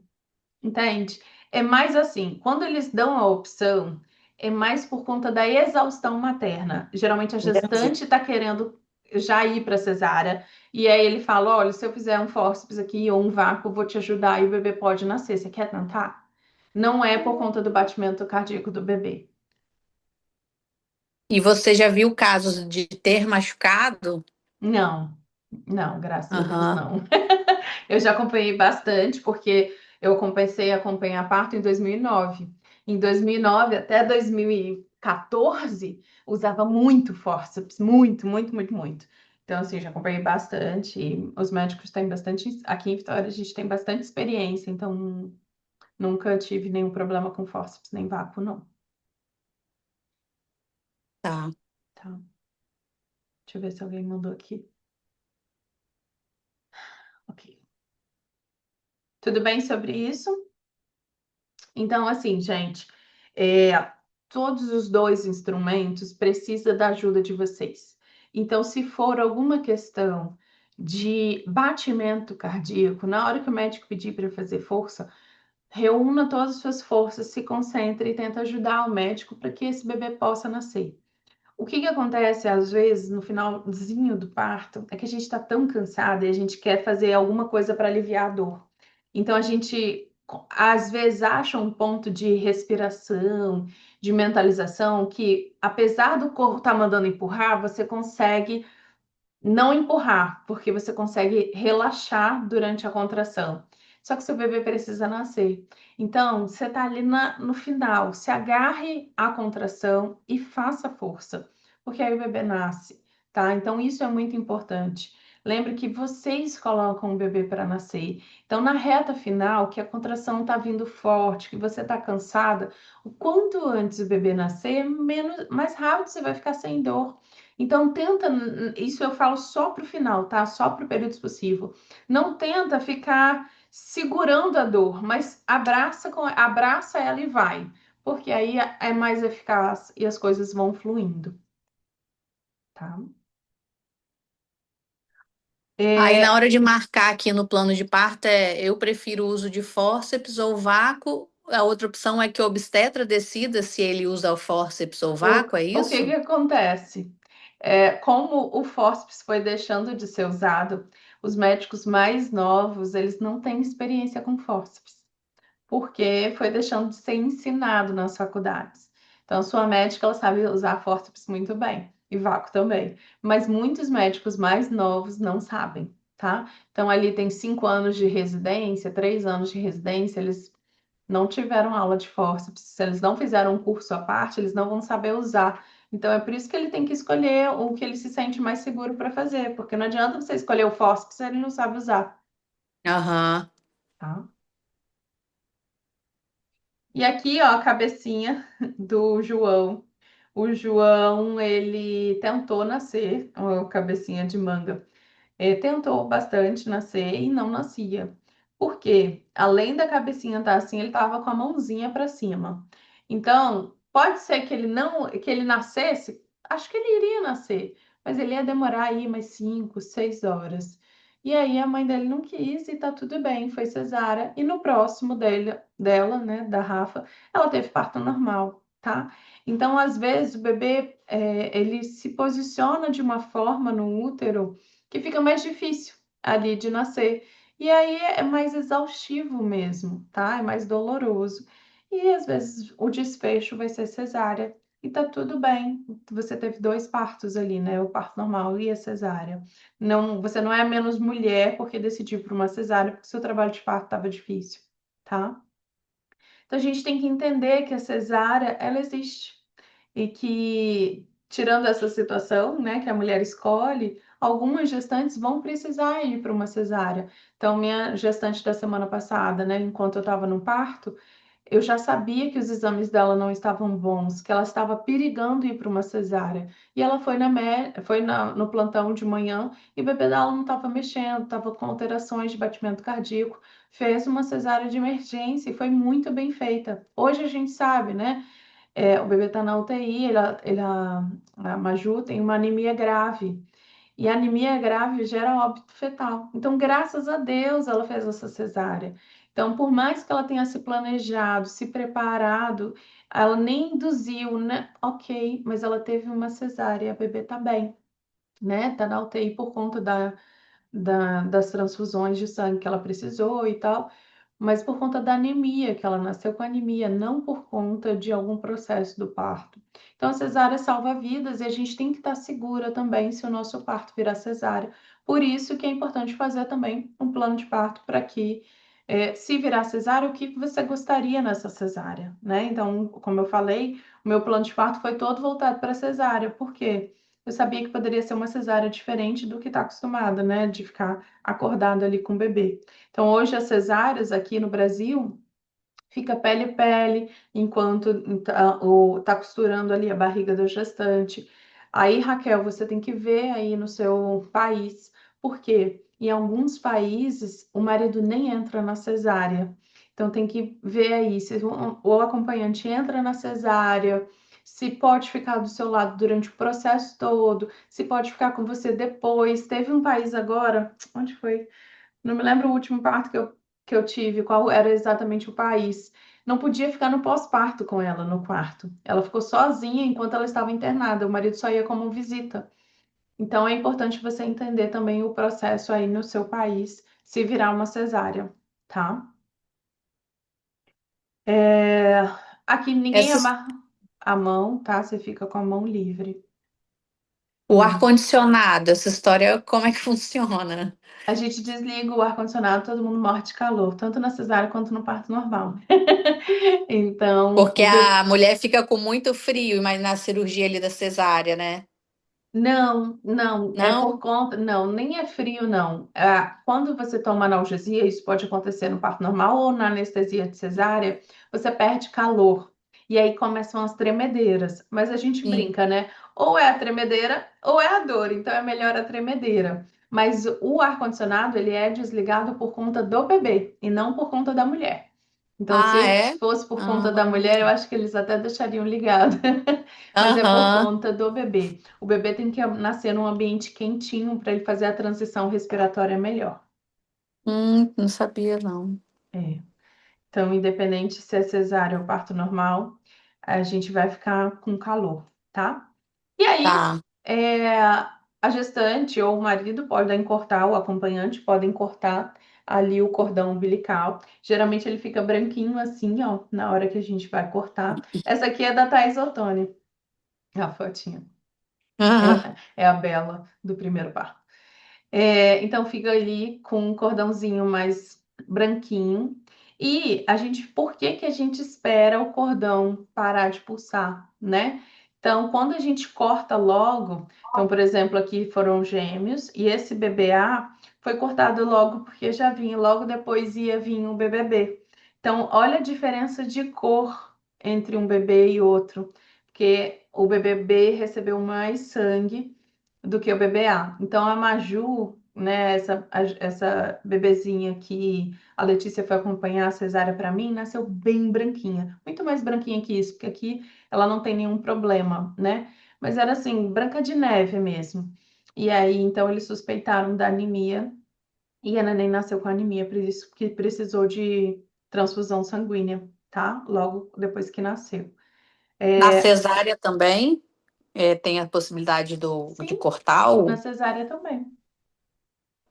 Entende? É mais assim, quando eles dão a opção, é mais por conta da exaustão materna. Geralmente a Entendi. gestante está querendo já ir para cesárea, e aí ele fala: olha, se eu fizer um fórceps aqui ou um vácuo, eu vou te ajudar e o bebê pode nascer. Você quer tentar? Não é por conta do batimento cardíaco do bebê. E você já viu casos de ter machucado? Não, não, graças a Deus Aham. não. Eu já acompanhei bastante, porque eu comecei a acompanhar parto em 2009. Em 2009 até 2014, usava muito fórceps, muito, muito, muito, muito. Então, assim, já acompanhei bastante. E os médicos têm bastante. Aqui em Vitória, a gente tem bastante experiência, então nunca tive nenhum problema com fórceps nem vácuo, não. Tá. Tá? Deixa eu ver se alguém mandou aqui. Ok. Tudo bem sobre isso? Então, assim, gente, todos os dois instrumentos precisam da ajuda de vocês. Então, se for alguma questão de batimento cardíaco, na hora que o médico pedir para fazer força, reúna todas as suas forças, se concentre e tenta ajudar o médico para que esse bebê possa nascer. O que acontece às vezes no finalzinho do parto é que a gente está tão cansada e a gente quer fazer alguma coisa para aliviar a dor. Então a gente às vezes acha um ponto de respiração, de mentalização que apesar do corpo estar mandando empurrar, você consegue não empurrar, porque você consegue relaxar durante a contração. Só que seu bebê precisa nascer. Então, você está ali no final, se agarre à contração e faça força, porque aí o bebê nasce, tá? Então, isso é muito importante. Lembre que vocês colocam o bebê para nascer. Então, na reta final, que a contração está vindo forte, que você está cansada, o quanto antes o bebê nascer, mais rápido você vai ficar sem dor. Então, tenta, isso eu falo só para o final, tá? Só para o período possível. Não tenta ficar segurando a dor, mas abraça ela e vai, porque aí é mais eficaz e as coisas vão fluindo, tá? Aí, na É, hora de marcar aqui no plano de parto, eu prefiro o uso de fórceps ou vácuo. A outra opção é que o obstetra decida se ele usa o fórceps ou vácuo, é o que isso? acontece? Como o fórceps foi deixando de ser usado, os médicos mais novos, eles não têm experiência com fórceps. Porque foi deixando de ser ensinado nas faculdades. Então, sua médica, ela sabe usar fórceps muito bem, e vácuo também. Mas muitos médicos mais novos não sabem, tá? Então, ali tem 5 anos de residência, 3 anos de residência, eles não tiveram aula de fórceps. Se eles não fizeram um curso à parte, eles não vão saber usar. Então, é por isso que ele tem que escolher o que ele se sente mais seguro para fazer, porque não adianta você escolher o fórceps se ele não sabe usar, Aham. tá? E aqui, ó, a cabecinha do João. O João, ele tentou nascer, ó, cabecinha de manga. Tentou bastante nascer e não nascia. Por quê? Além da cabecinha estar assim, ele tava com a mãozinha para cima. Então, pode ser que ele nascesse, acho que ele iria nascer, mas ele ia demorar aí mais 5, 6 horas. E aí a mãe dele não quis e tá tudo bem, foi cesárea. E no próximo dela, né, da Rafa, ela teve parto normal, tá? Então, às vezes, o bebê, ele se posiciona de uma forma no útero que fica mais difícil ali de nascer. E aí é mais exaustivo mesmo, tá? É mais doloroso. E às vezes o desfecho vai ser cesárea. E tá tudo bem. Você teve 2 partos ali, né? O parto normal e a cesárea. Não, você não é menos mulher porque decidiu por uma cesárea, porque seu trabalho de parto estava difícil, tá? Então a gente tem que entender que a cesárea, ela existe e que tirando essa situação, né, que a mulher escolhe, algumas gestantes vão precisar ir para uma cesárea. Então, minha gestante da semana passada, né, enquanto eu estava no parto, eu já sabia que os exames dela não estavam bons, que ela estava perigando ir para uma cesárea. E ela no plantão de manhã e o bebê dela não estava mexendo, estava com alterações de batimento cardíaco. Fez uma cesárea de emergência e foi muito bem feita. Hoje a gente sabe, né? O bebê está na UTI, a Maju tem uma anemia grave. E a anemia grave gera óbito fetal. Então, graças a Deus, ela fez essa cesárea. Então, por mais que ela tenha se planejado, se preparado, ela nem induziu, né? Ok, mas ela teve uma cesárea, a bebê tá bem, né? Tá na UTI por conta das transfusões de sangue que ela precisou e tal, mas por conta da anemia, que ela nasceu com anemia, não por conta de algum processo do parto. Então, a cesárea salva vidas e a gente tem que estar segura também se o nosso parto virar cesárea. Por isso que é importante fazer também um plano de parto para que, se virar cesárea, o que você gostaria nessa cesárea, né? Então, como eu falei, o meu plano de parto foi todo voltado para cesárea. Por quê? Eu sabia que poderia ser uma cesárea diferente do que está acostumada, né? De ficar acordada ali com o bebê. Então, hoje, as cesáreas aqui no Brasil fica pele a pele, enquanto tá costurando ali a barriga da gestante. Aí, Raquel, você tem que ver aí no seu país, porque em alguns países o marido nem entra na cesárea. Então, tem que ver aí se o acompanhante entra na cesárea, se pode ficar do seu lado durante o processo todo, se pode ficar com você depois. Teve um país agora, onde foi? Não me lembro o último parto que eu tive, qual era exatamente o país. Não podia ficar no pós-parto com ela no quarto. Ela ficou sozinha enquanto ela estava internada. O marido só ia como visita. Então é importante você entender também o processo aí no seu país, se virar uma cesárea, tá? Aqui ninguém Essa, amarra a mão, tá? Você fica com a mão livre. o ar-condicionado, essa história, como é que funciona? A gente desliga o ar-condicionado, todo mundo morre de calor, tanto na cesárea quanto no parto normal. Então, Porque a mulher fica com muito frio, mas na cirurgia ali da cesárea, né? não, não, é por Não? conta, não, nem é frio, não. Quando você toma analgesia, isso pode acontecer no parto normal ou na anestesia de cesárea, você perde calor. E aí começam as tremedeiras. Mas a gente Sim. brinca, né? Ou é a tremedeira ou é a dor, então é melhor a tremedeira. Mas o ar-condicionado, ele é desligado por conta do bebê e não por conta da mulher. Então, Ah, se é? fosse por Ah, conta da mulher, eu acho que eles até deixariam ligado. Mas é por aham. conta do bebê. O bebê tem que nascer num ambiente quentinho para ele fazer a transição respiratória melhor. Não sabia, não. É. Então, independente se é cesárea ou parto normal, a gente vai ficar com calor, tá? E aí, Tá. a gestante ou o marido podem cortar, o acompanhante podem cortar ali o cordão umbilical. Geralmente ele fica branquinho assim, ó, na hora que a gente vai cortar. Essa aqui é da Thaís Ottoni, a fotinha. Ah, É a Bela do primeiro parto. Então fica ali com um cordãozinho mais branquinho. E por que que a gente espera o cordão parar de pulsar, né? Então, quando a gente corta logo, então, por exemplo, aqui foram gêmeos e esse BBA foi cortado logo porque já vinha, logo depois ia vir um BBB. Então, olha a diferença de cor entre um bebê e outro, porque o BBB recebeu mais sangue do que o BBA. Então, a Maju, né, essa bebezinha que a Letícia foi acompanhar a cesárea para mim, nasceu bem branquinha. Muito mais branquinha que isso, porque aqui ela não tem nenhum problema, né? Mas era assim, branca de neve mesmo. E aí, então, eles suspeitaram da anemia e a neném nasceu com anemia, por isso que precisou de transfusão sanguínea, tá? Logo depois que nasceu. na cesárea também tem a possibilidade de Sim, cortar na o... cesárea também.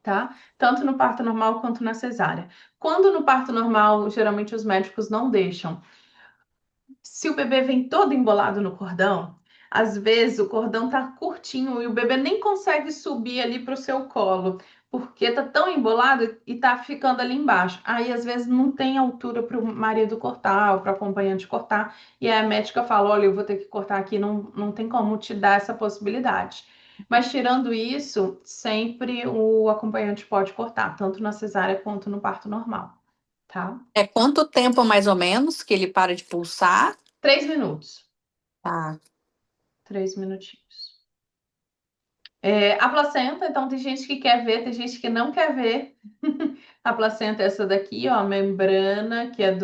Tá? Tanto no parto normal quanto na cesárea. Quando no parto normal, geralmente os médicos não deixam. Se o bebê vem todo embolado no cordão, às vezes o cordão tá curtinho e o bebê nem consegue subir ali para o seu colo, porque tá tão embolado e tá ficando ali embaixo. Aí às vezes não tem altura para o marido cortar ou para o acompanhante cortar, e aí a médica fala: olha, eu vou ter que cortar aqui, não tem como te dar essa possibilidade. Mas tirando isso, sempre o acompanhante pode cortar, tanto na cesárea quanto no parto normal, tá? É quanto tempo mais ou menos que ele para de pulsar? 3 minutos. Tá. 3 minutinhos. A placenta, então tem gente que quer ver, tem gente que não quer ver. A placenta é essa daqui, ó, a membrana, que é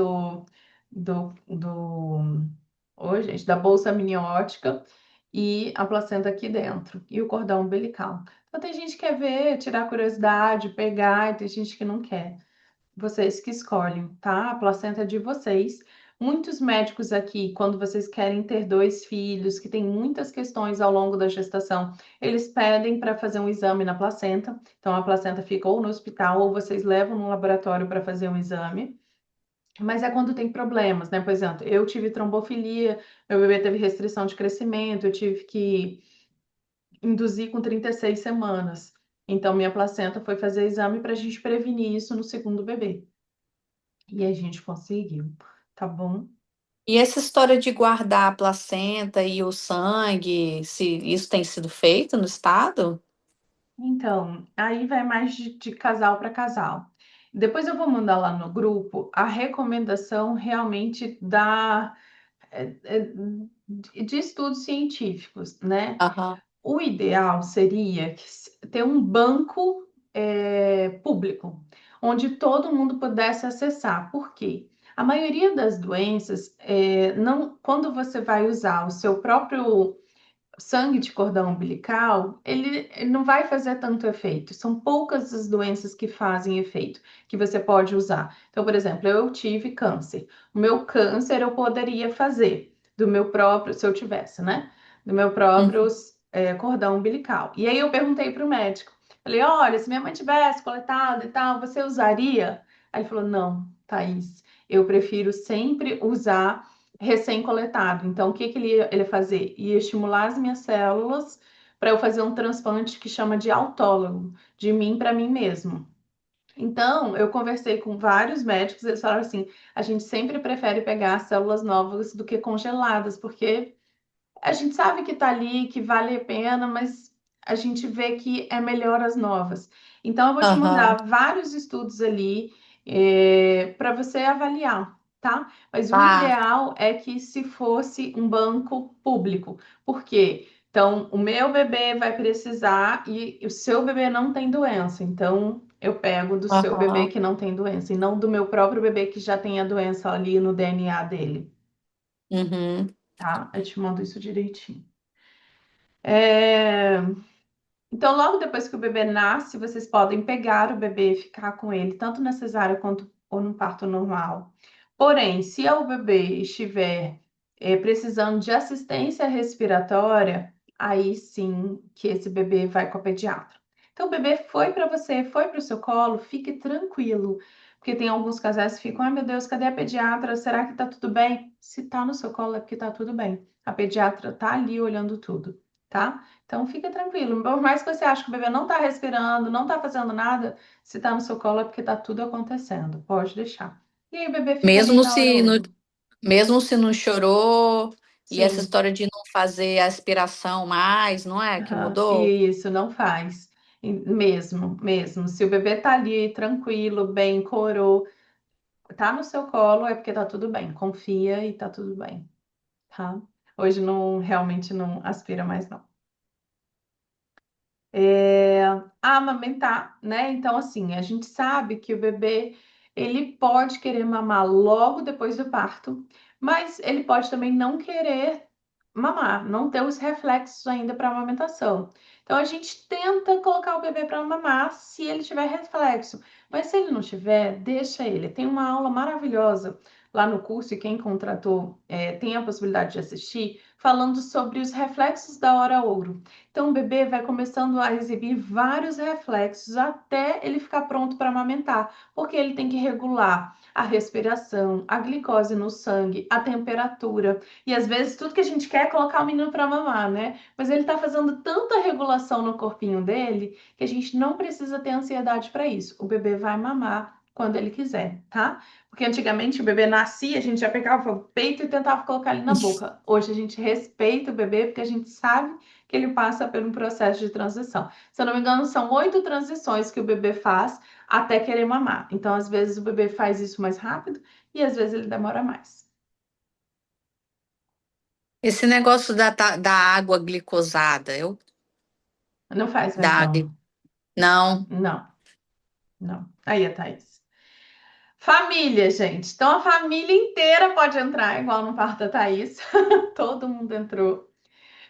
Oi, gente, da bolsa amniótica, e a placenta aqui dentro, e o cordão umbilical. Então tem gente que quer ver, tirar curiosidade, pegar, e tem gente que não quer. Vocês que escolhem, tá? A placenta é de vocês. Muitos médicos aqui, quando vocês querem ter 2 filhos, que tem muitas questões ao longo da gestação, eles pedem para fazer um exame na placenta. Então, a placenta fica ou no hospital ou vocês levam no laboratório para fazer um exame. Mas é quando tem problemas, né? Por exemplo, eu tive trombofilia, meu bebê teve restrição de crescimento, eu tive que induzir com 36 semanas. Então, minha placenta foi fazer exame para a gente prevenir isso no segundo bebê. E a gente conseguiu, tá bom? E essa história de guardar a placenta e o sangue, se isso tem sido feito no estado? Então, aí vai mais de casal para casal. Depois eu vou mandar lá no grupo a recomendação realmente de estudos científicos, né? Aham, O ideal seria ter um banco público, onde todo mundo pudesse acessar. Por quê? A maioria das doenças, não, quando você vai usar o seu próprio sangue de cordão umbilical, ele não vai fazer tanto efeito. São poucas as doenças que fazem efeito, que você pode usar. Então, por exemplo, eu tive câncer. O meu câncer eu poderia fazer do meu próprio, se eu tivesse, né? Do meu próprio uhum, cordão umbilical. E aí eu perguntei para o médico, falei, olha, se minha mãe tivesse coletado e tal, você usaria? Aí ele falou, não, Thaís, eu prefiro sempre usar recém-coletado. Então, o que que ele ia fazer? Ia estimular as minhas células para eu fazer um transplante que chama de autólogo, de mim para mim mesmo. Então, eu conversei com vários médicos, eles falaram assim: a gente sempre prefere pegar células novas do que congeladas, porque a gente sabe que tá ali, que vale a pena, mas a gente vê que é melhor as novas. Então, eu vou te aham, mandar vários estudos ali para você avaliar, tá? Mas o tá, ideal é que se fosse um banco público. Por quê? Então, o meu bebê vai precisar e o seu bebê não tem doença. Então, eu pego do seu bebê aham. que não tem doença e não do meu próprio bebê que já tem a doença ali no DNA dele, Uhum. tá? Eu te mando isso direitinho. É, Então, logo depois que o bebê nasce, vocês podem pegar o bebê e ficar com ele, tanto na cesárea quanto ou no parto normal. Porém, se o bebê estiver precisando de assistência respiratória, aí sim que esse bebê vai com a pediatra. Então, o bebê foi para você, foi para o seu colo, fique tranquilo. Porque tem alguns casais que ficam, ai meu Deus, cadê a pediatra? Será que tá tudo bem? Se tá no seu colo é porque tá tudo bem. A pediatra tá ali olhando tudo, tá? Então fica tranquilo. Por mais que você ache que o bebê não está respirando, não está fazendo nada, se está no seu colo é porque está tudo acontecendo. Pode deixar. E aí o bebê fica ali Mesmo na hora se não, ouro. mesmo se não chorou, e essa Sim, história de não fazer a aspiração mais, não é? Que aham, mudou? isso não faz. Mesmo, mesmo. Se o bebê tá ali tranquilo, bem, corou, tá no seu colo é porque tá tudo bem. Confia e tá tudo bem, tá? Hoje não, realmente não aspira mais não. Amamentar, né? Então, assim, a gente sabe que o bebê ele pode querer mamar logo depois do parto, mas ele pode também não querer mamar, não ter os reflexos ainda para amamentação. Então, a gente tenta colocar o bebê para mamar se ele tiver reflexo, mas se ele não tiver, deixa ele. Tem uma aula maravilhosa lá no curso, e quem contratou tem a possibilidade de assistir, falando sobre os reflexos da hora ouro. Então, o bebê vai começando a exibir vários reflexos até ele ficar pronto para amamentar, porque ele tem que regular a respiração, a glicose no sangue, a temperatura. E às vezes tudo que a gente quer é colocar o menino para mamar, né? Mas ele está fazendo tanta regulação no corpinho dele que a gente não precisa ter ansiedade para isso. O bebê vai mamar quando ele quiser, tá? Porque antigamente o bebê nascia, a gente já pegava o peito e tentava colocar ele na boca. Hoje a gente respeita o bebê porque a gente sabe que ele passa por um processo de transição. Se eu não me engano, são 8 transições que o bebê faz até querer mamar. Então, às vezes o bebê faz isso mais rápido e às vezes ele demora mais. Esse negócio da água glicosada, Não faz mais da, não. não. Não, não. Aí a Thaís. Família, gente. Então a família inteira pode entrar, igual no parto da Thaís. Todo mundo entrou.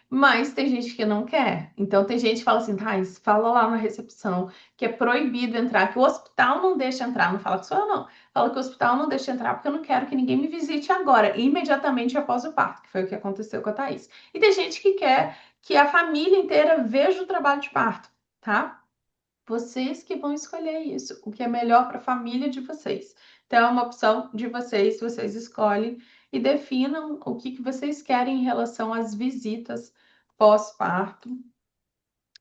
Mas tem gente que não quer. Então tem gente que fala assim, Thais, fala lá na recepção que é proibido entrar, que o hospital não deixa entrar. Não fala que sou eu, não. Fala que o hospital não deixa entrar porque eu não quero que ninguém me visite agora, imediatamente após o parto, que foi o que aconteceu com a Thaís. E tem gente que quer que a família inteira veja o trabalho de parto, tá? Vocês que vão escolher isso, o que é melhor para a família de vocês. Então, é uma opção de vocês, vocês escolhem e definam o que vocês querem em relação às visitas pós-parto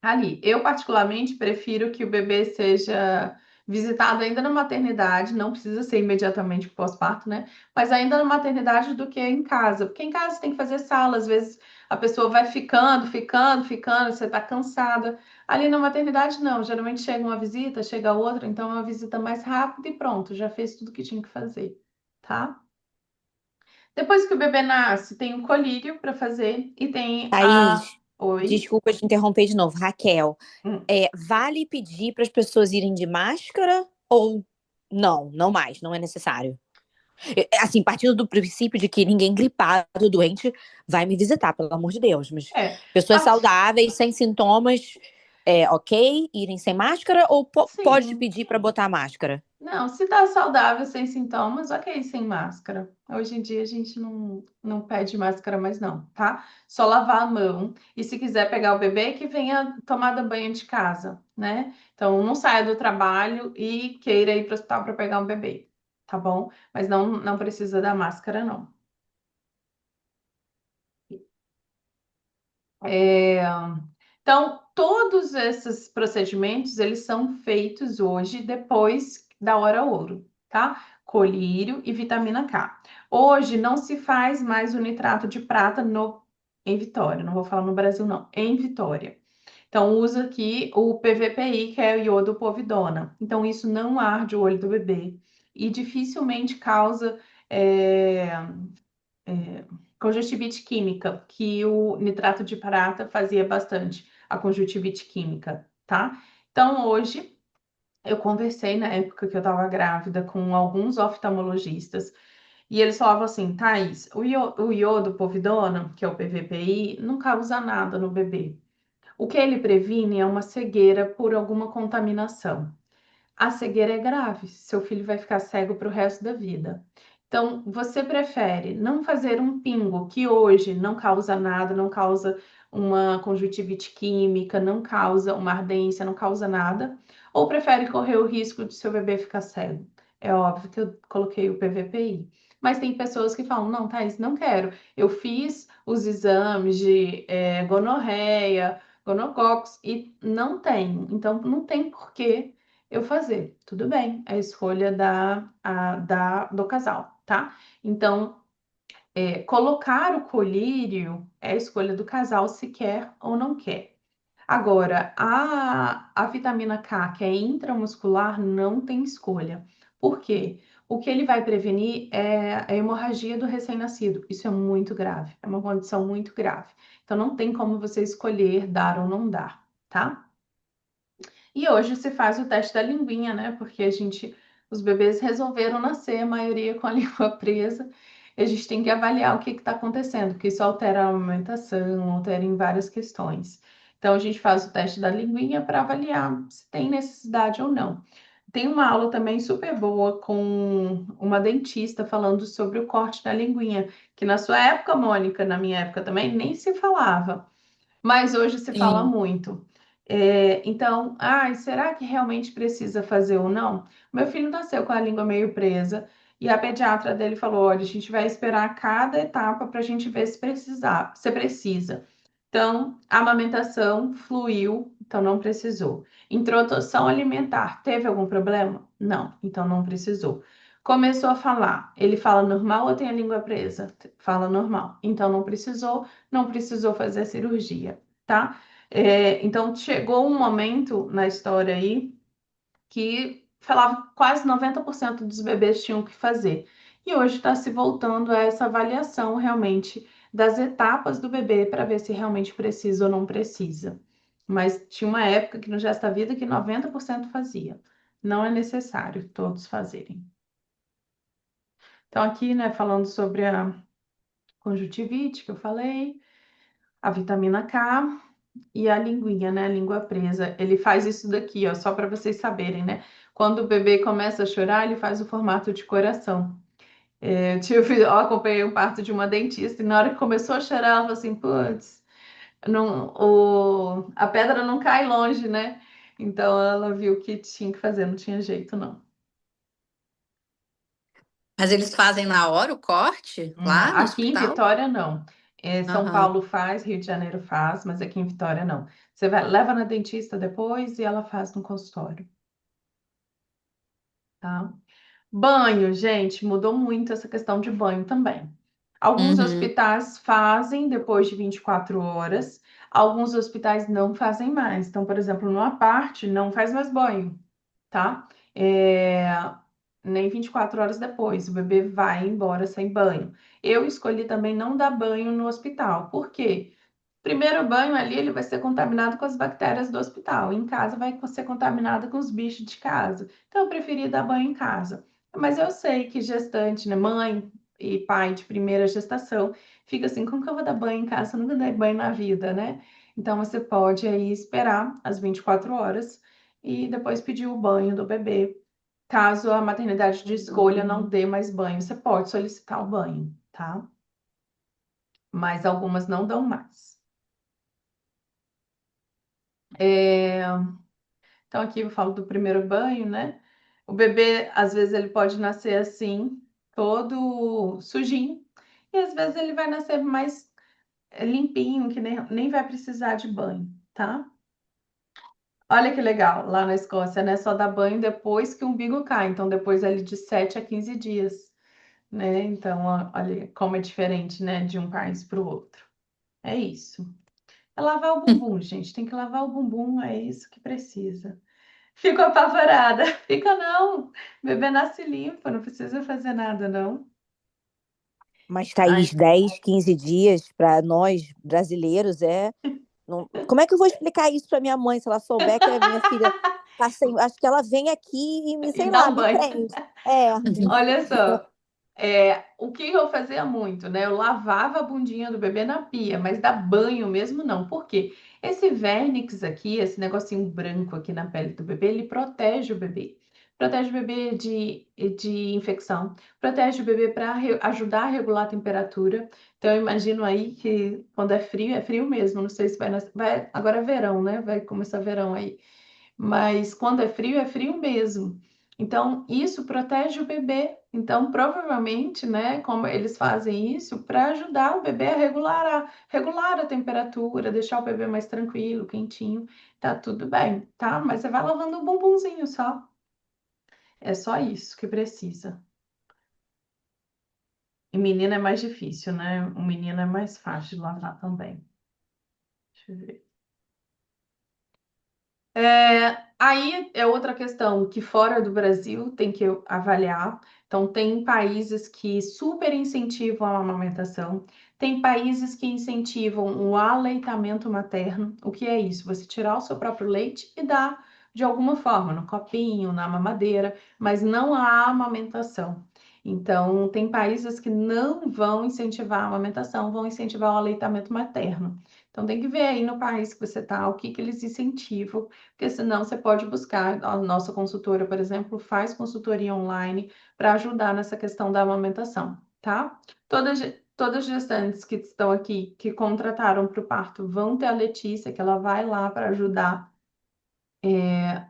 ali. Eu, particularmente, prefiro que o bebê seja visitado ainda na maternidade, não precisa ser imediatamente pós-parto, né? Mas ainda na maternidade do que em casa, porque em casa você tem que fazer sala, às vezes a pessoa vai ficando, você tá cansada. Ali na maternidade, não, geralmente chega uma visita, chega outra, então é uma visita mais rápida e pronto, já fez tudo que tinha que fazer, tá? Depois que o bebê nasce, tem o colírio para fazer e tem a. Thaís, Oi? desculpa te interromper de novo. Raquel, Hum. vale pedir para as pessoas irem de máscara ou não? Não mais, não é necessário. Assim, partindo do princípio de que ninguém gripado, doente, vai me visitar, pelo amor de Deus. Mas É, pessoas saudáveis, sem sintomas, ok? Irem sem máscara ou pode sim. pedir para botar máscara? Não, se tá saudável, sem sintomas, ok, sem máscara. Hoje em dia a gente não pede máscara mais não, tá? Só lavar a mão. E se quiser pegar o bebê, que venha tomada banho de casa, né? Então não saia do trabalho e queira ir para o hospital para pegar um bebê, tá bom? Mas não precisa da máscara, não. Então, todos esses procedimentos, eles são feitos hoje depois da hora ouro, tá? Colírio e vitamina K. Hoje não se faz mais o nitrato de prata em Vitória, não vou falar no Brasil não, em Vitória. Então, usa aqui o PVPI, que é o iodo povidona. Então, isso não arde o olho do bebê e dificilmente causa é, conjuntivite química, que o nitrato de prata fazia bastante a conjuntivite química, tá? Então, hoje, eu conversei na época que eu estava grávida com alguns oftalmologistas e eles falavam assim, Thaís, o iodo povidona, que é o PVPI, não causa nada no bebê. O que ele previne é uma cegueira por alguma contaminação. A cegueira é grave, seu filho vai ficar cego para o resto da vida. Então, você prefere não fazer um pingo que hoje não causa nada, não causa uma conjuntivite química, não causa uma ardência, não causa nada, ou prefere correr o risco de seu bebê ficar cego? É óbvio que eu coloquei o PVPI. Mas tem pessoas que falam, não, Thaís, não quero. Eu fiz os exames de gonorreia, gonococcus e não tenho. Então, não tem porquê eu fazer. Tudo bem, é a escolha do casal, tá? Então, colocar o colírio é a escolha do casal se quer ou não quer. Agora, a vitamina K, que é intramuscular, não tem escolha. Por quê? O que ele vai prevenir é a hemorragia do recém-nascido. Isso é muito grave, é uma condição muito grave. Então, não tem como você escolher dar ou não dar, tá? E hoje se faz o teste da linguinha, né? Porque os bebês resolveram nascer, a maioria com a língua presa. E a gente tem que avaliar o que está acontecendo, porque isso altera a amamentação, altera em várias questões. Então a gente faz o teste da linguinha para avaliar se tem necessidade ou não. Tem uma aula também super boa com uma dentista falando sobre o corte da linguinha, que na sua época, Mônica, na minha época também, nem se falava, mas hoje se fala Sim. muito. Então, será que realmente precisa fazer ou não? Meu filho nasceu com a língua meio presa e a pediatra dele falou: olha, a gente vai esperar cada etapa para a gente ver se precisar, se precisa. Então, a amamentação fluiu, então não precisou. Introdução alimentar, teve algum problema? Não, então não precisou. Começou a falar, ele fala normal ou tem a língua presa? Fala normal, então não precisou fazer a cirurgia, tá? Então, chegou um momento na história aí que falava que quase 90% dos bebês tinham que fazer. E hoje está se voltando a essa avaliação realmente das etapas do bebê para ver se realmente precisa ou não precisa. Mas tinha uma época que no Gesto da Vida que 90% fazia. Não é necessário todos fazerem. Então, aqui, né, falando sobre a conjuntivite que eu falei, a vitamina K e a linguinha, né, a língua presa. Ele faz isso daqui, ó, só para vocês saberem, né? Quando o bebê começa a chorar, ele faz o formato de coração. Eu acompanhei o parto de uma dentista e na hora que começou a chorar, ela falou assim, putz, a pedra não cai longe, né? Então ela viu que tinha que fazer, não tinha jeito, não. Mas eles fazem na hora o corte lá no Aqui em hospital? Vitória, não. São Aham. Paulo faz, Rio de Janeiro faz, mas aqui em Vitória, não. Você leva na dentista depois e ela faz no consultório, tá? Banho, gente, mudou muito essa questão de banho também. Alguns Uhum. hospitais fazem depois de 24 horas, alguns hospitais não fazem mais. Então, por exemplo, numa parte não faz mais banho, tá? Nem 24 horas depois, o bebê vai embora sem banho. Eu escolhi também não dar banho no hospital. Por quê? Primeiro banho ali, ele vai ser contaminado com as bactérias do hospital. Em casa vai ser contaminado com os bichos de casa. Então, eu preferi dar banho em casa. Mas eu sei que gestante, né, mãe e pai de primeira gestação, fica assim, como que eu vou dar banho em casa? Eu nunca dei banho na vida, né? Então, você pode aí esperar as 24 horas e depois pedir o banho do bebê. Caso a maternidade de escolha não dê mais banho, você pode solicitar o banho, tá? Mas algumas não dão mais. Então, aqui eu falo do primeiro banho, né? O bebê, às vezes, ele pode nascer assim, todo sujinho, e às vezes ele vai nascer mais limpinho, que nem vai precisar de banho, tá? Olha que legal, lá na Escócia, né? Só dá banho depois que o umbigo cai, então depois ali de 7 a 15 dias, né? Então, olha como é diferente, né, de um país para o outro. É isso. É lavar o bumbum, gente. Tem que lavar o bumbum, é isso que precisa. Fico apavorada. Fica não. O bebê nasce limpo, não precisa fazer nada, não. Mas, Ai, Thaís, 10, 15 dias para nós brasileiros é. Como é que eu vou explicar isso para minha mãe se ela souber que a minha filha tá sem. Acho que ela vem aqui e me, e sei dá lá, um me banho. prende. É, Olha só. O que eu fazia muito, né? Eu lavava a bundinha do bebê na pia, mas dar banho mesmo não. Por quê? Esse vernix aqui, esse negocinho branco aqui na pele do bebê, ele protege o bebê. Protege o bebê de infecção, protege o bebê para ajudar a regular a temperatura. Então, eu imagino aí que quando é frio mesmo. Não sei se vai agora é verão, né? Vai começar verão aí. Mas quando é frio mesmo. Então, isso protege o bebê. Então, provavelmente, né, como eles fazem isso para ajudar o bebê a regular a temperatura, deixar o bebê mais tranquilo, quentinho, tá tudo bem, tá? Mas você vai lavando o bumbumzinho só. É só isso que precisa. E menina é mais difícil, né? O menino é mais fácil de lavar também. Deixa eu ver. Aí é outra questão que fora do Brasil tem que avaliar. Então, tem países que super incentivam a amamentação, tem países que incentivam o aleitamento materno. O que é isso? Você tirar o seu próprio leite e dar de alguma forma, no copinho, na mamadeira, mas não a amamentação. Então, tem países que não vão incentivar a amamentação, vão incentivar o aleitamento materno. Então, tem que ver aí no país que você está, o que que eles incentivam, porque senão você pode buscar. A nossa consultora, por exemplo, faz consultoria online para ajudar nessa questão da amamentação, tá? Todas as gestantes que estão aqui, que contrataram para o parto, vão ter a Letícia, que ela vai lá para ajudar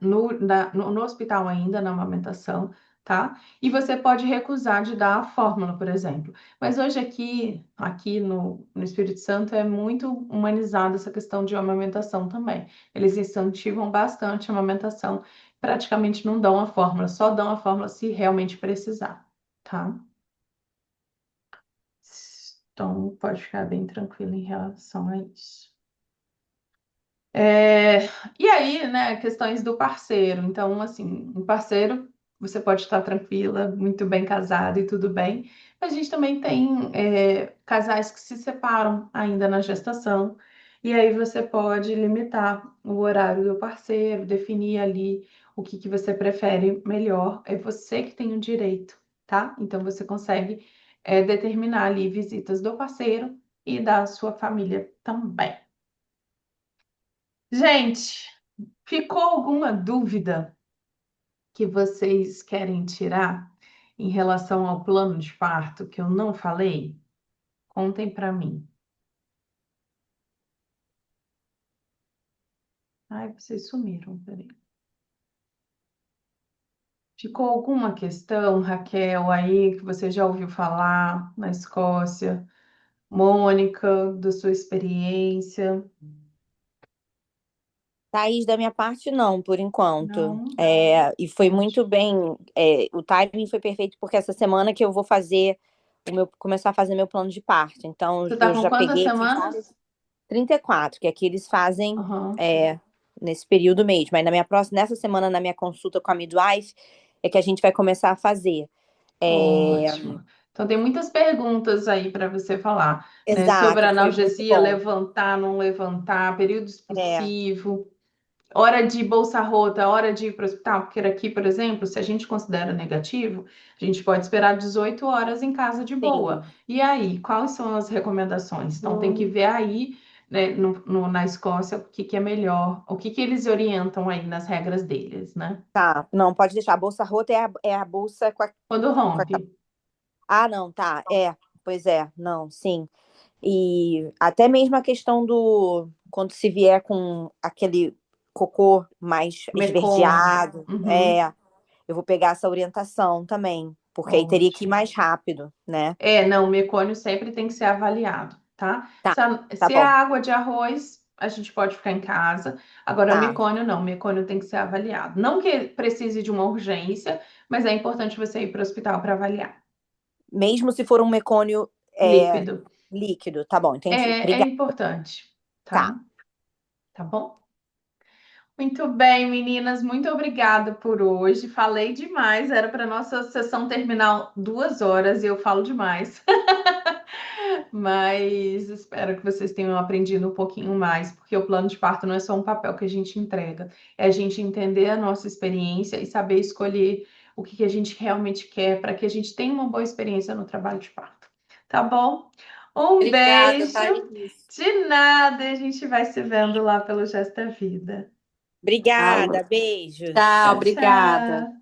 no hospital ainda, na amamentação, tá? E você pode recusar de dar a fórmula, por exemplo. Mas hoje aqui no Espírito Santo é muito humanizada essa questão de amamentação também. Eles incentivam bastante a amamentação, praticamente não dão a fórmula, só dão a fórmula se realmente precisar, tá? Então, pode ficar bem tranquilo em relação a isso. E aí, né, questões do parceiro. Então, assim, um parceiro, você pode estar tranquila, muito bem casado e tudo bem. Mas a gente também tem casais que se separam ainda na gestação. E aí você pode limitar o horário do parceiro, definir ali o que você prefere melhor. É você que tem o direito, tá? Então você consegue determinar ali visitas do parceiro e da sua família também. Gente, ficou alguma dúvida que vocês querem tirar em relação ao plano de parto que eu não falei? Contem para mim. Ai, vocês sumiram, peraí. Ficou alguma questão, Raquel, aí que você já ouviu falar na Escócia? Mônica, da sua experiência? Thaís, da minha parte, não, por enquanto. Não? E foi muito bem. O timing foi perfeito, porque essa semana que eu vou começar a fazer meu plano de parto. Então, Você tá eu com já quantas peguei aqui semanas? 34, que aqui eles fazem Aham. nesse período mesmo. Aí nessa semana, na minha consulta com a midwife, é que a gente vai começar a fazer. Ótimo. Então, tem muitas perguntas aí para você falar, né? Sobre Exato, foi muito analgesia, bom. levantar, não levantar, período É, expulsivo, hora de bolsa rota, hora de ir para o hospital, porque aqui, por exemplo, se a gente considera negativo, a gente pode esperar 18 horas em casa de boa. sim. E aí, quais são as recomendações? Então, tem que ver aí, né, na Escócia, o que é melhor, o que eles orientam aí nas regras deles, né? Tá, não, pode deixar. A bolsa rota é a bolsa com a. Quando com a- rompe. Ah, não, tá. Pois é, não, sim. E até mesmo a questão do quando se vier com aquele cocô mais Mecônio. esverdeado, Uhum. eu vou pegar essa orientação também, porque aí teria que ir Ótimo. mais rápido, né? Não, o mecônio sempre tem que ser avaliado, tá? Tá, tá Se é bom, água de arroz, a gente pode ficar em casa. Agora, tá. mecônio não, mecônio tem que ser avaliado. Não que precise de uma urgência, mas é importante você ir para o hospital para avaliar. Mesmo se for um mecônio Líquido. líquido, tá bom, entendi. É Obrigada. importante, Tá. tá? Tá bom? Muito bem, meninas, muito obrigada por hoje. Falei demais, era para nossa sessão terminar 2 horas e eu falo demais. Mas espero que vocês tenham aprendido um pouquinho mais, porque o plano de parto não é só um papel que a gente entrega, é a gente entender a nossa experiência e saber escolher o que a gente realmente quer para que a gente tenha uma boa experiência no trabalho de parto. Tá bom? Um Obrigada, beijo. Thaís. De nada, a gente vai se vendo lá pelo Gesto da Vida. Obrigada, Falou. beijos. Tchau, Tchau, obrigada. tchau.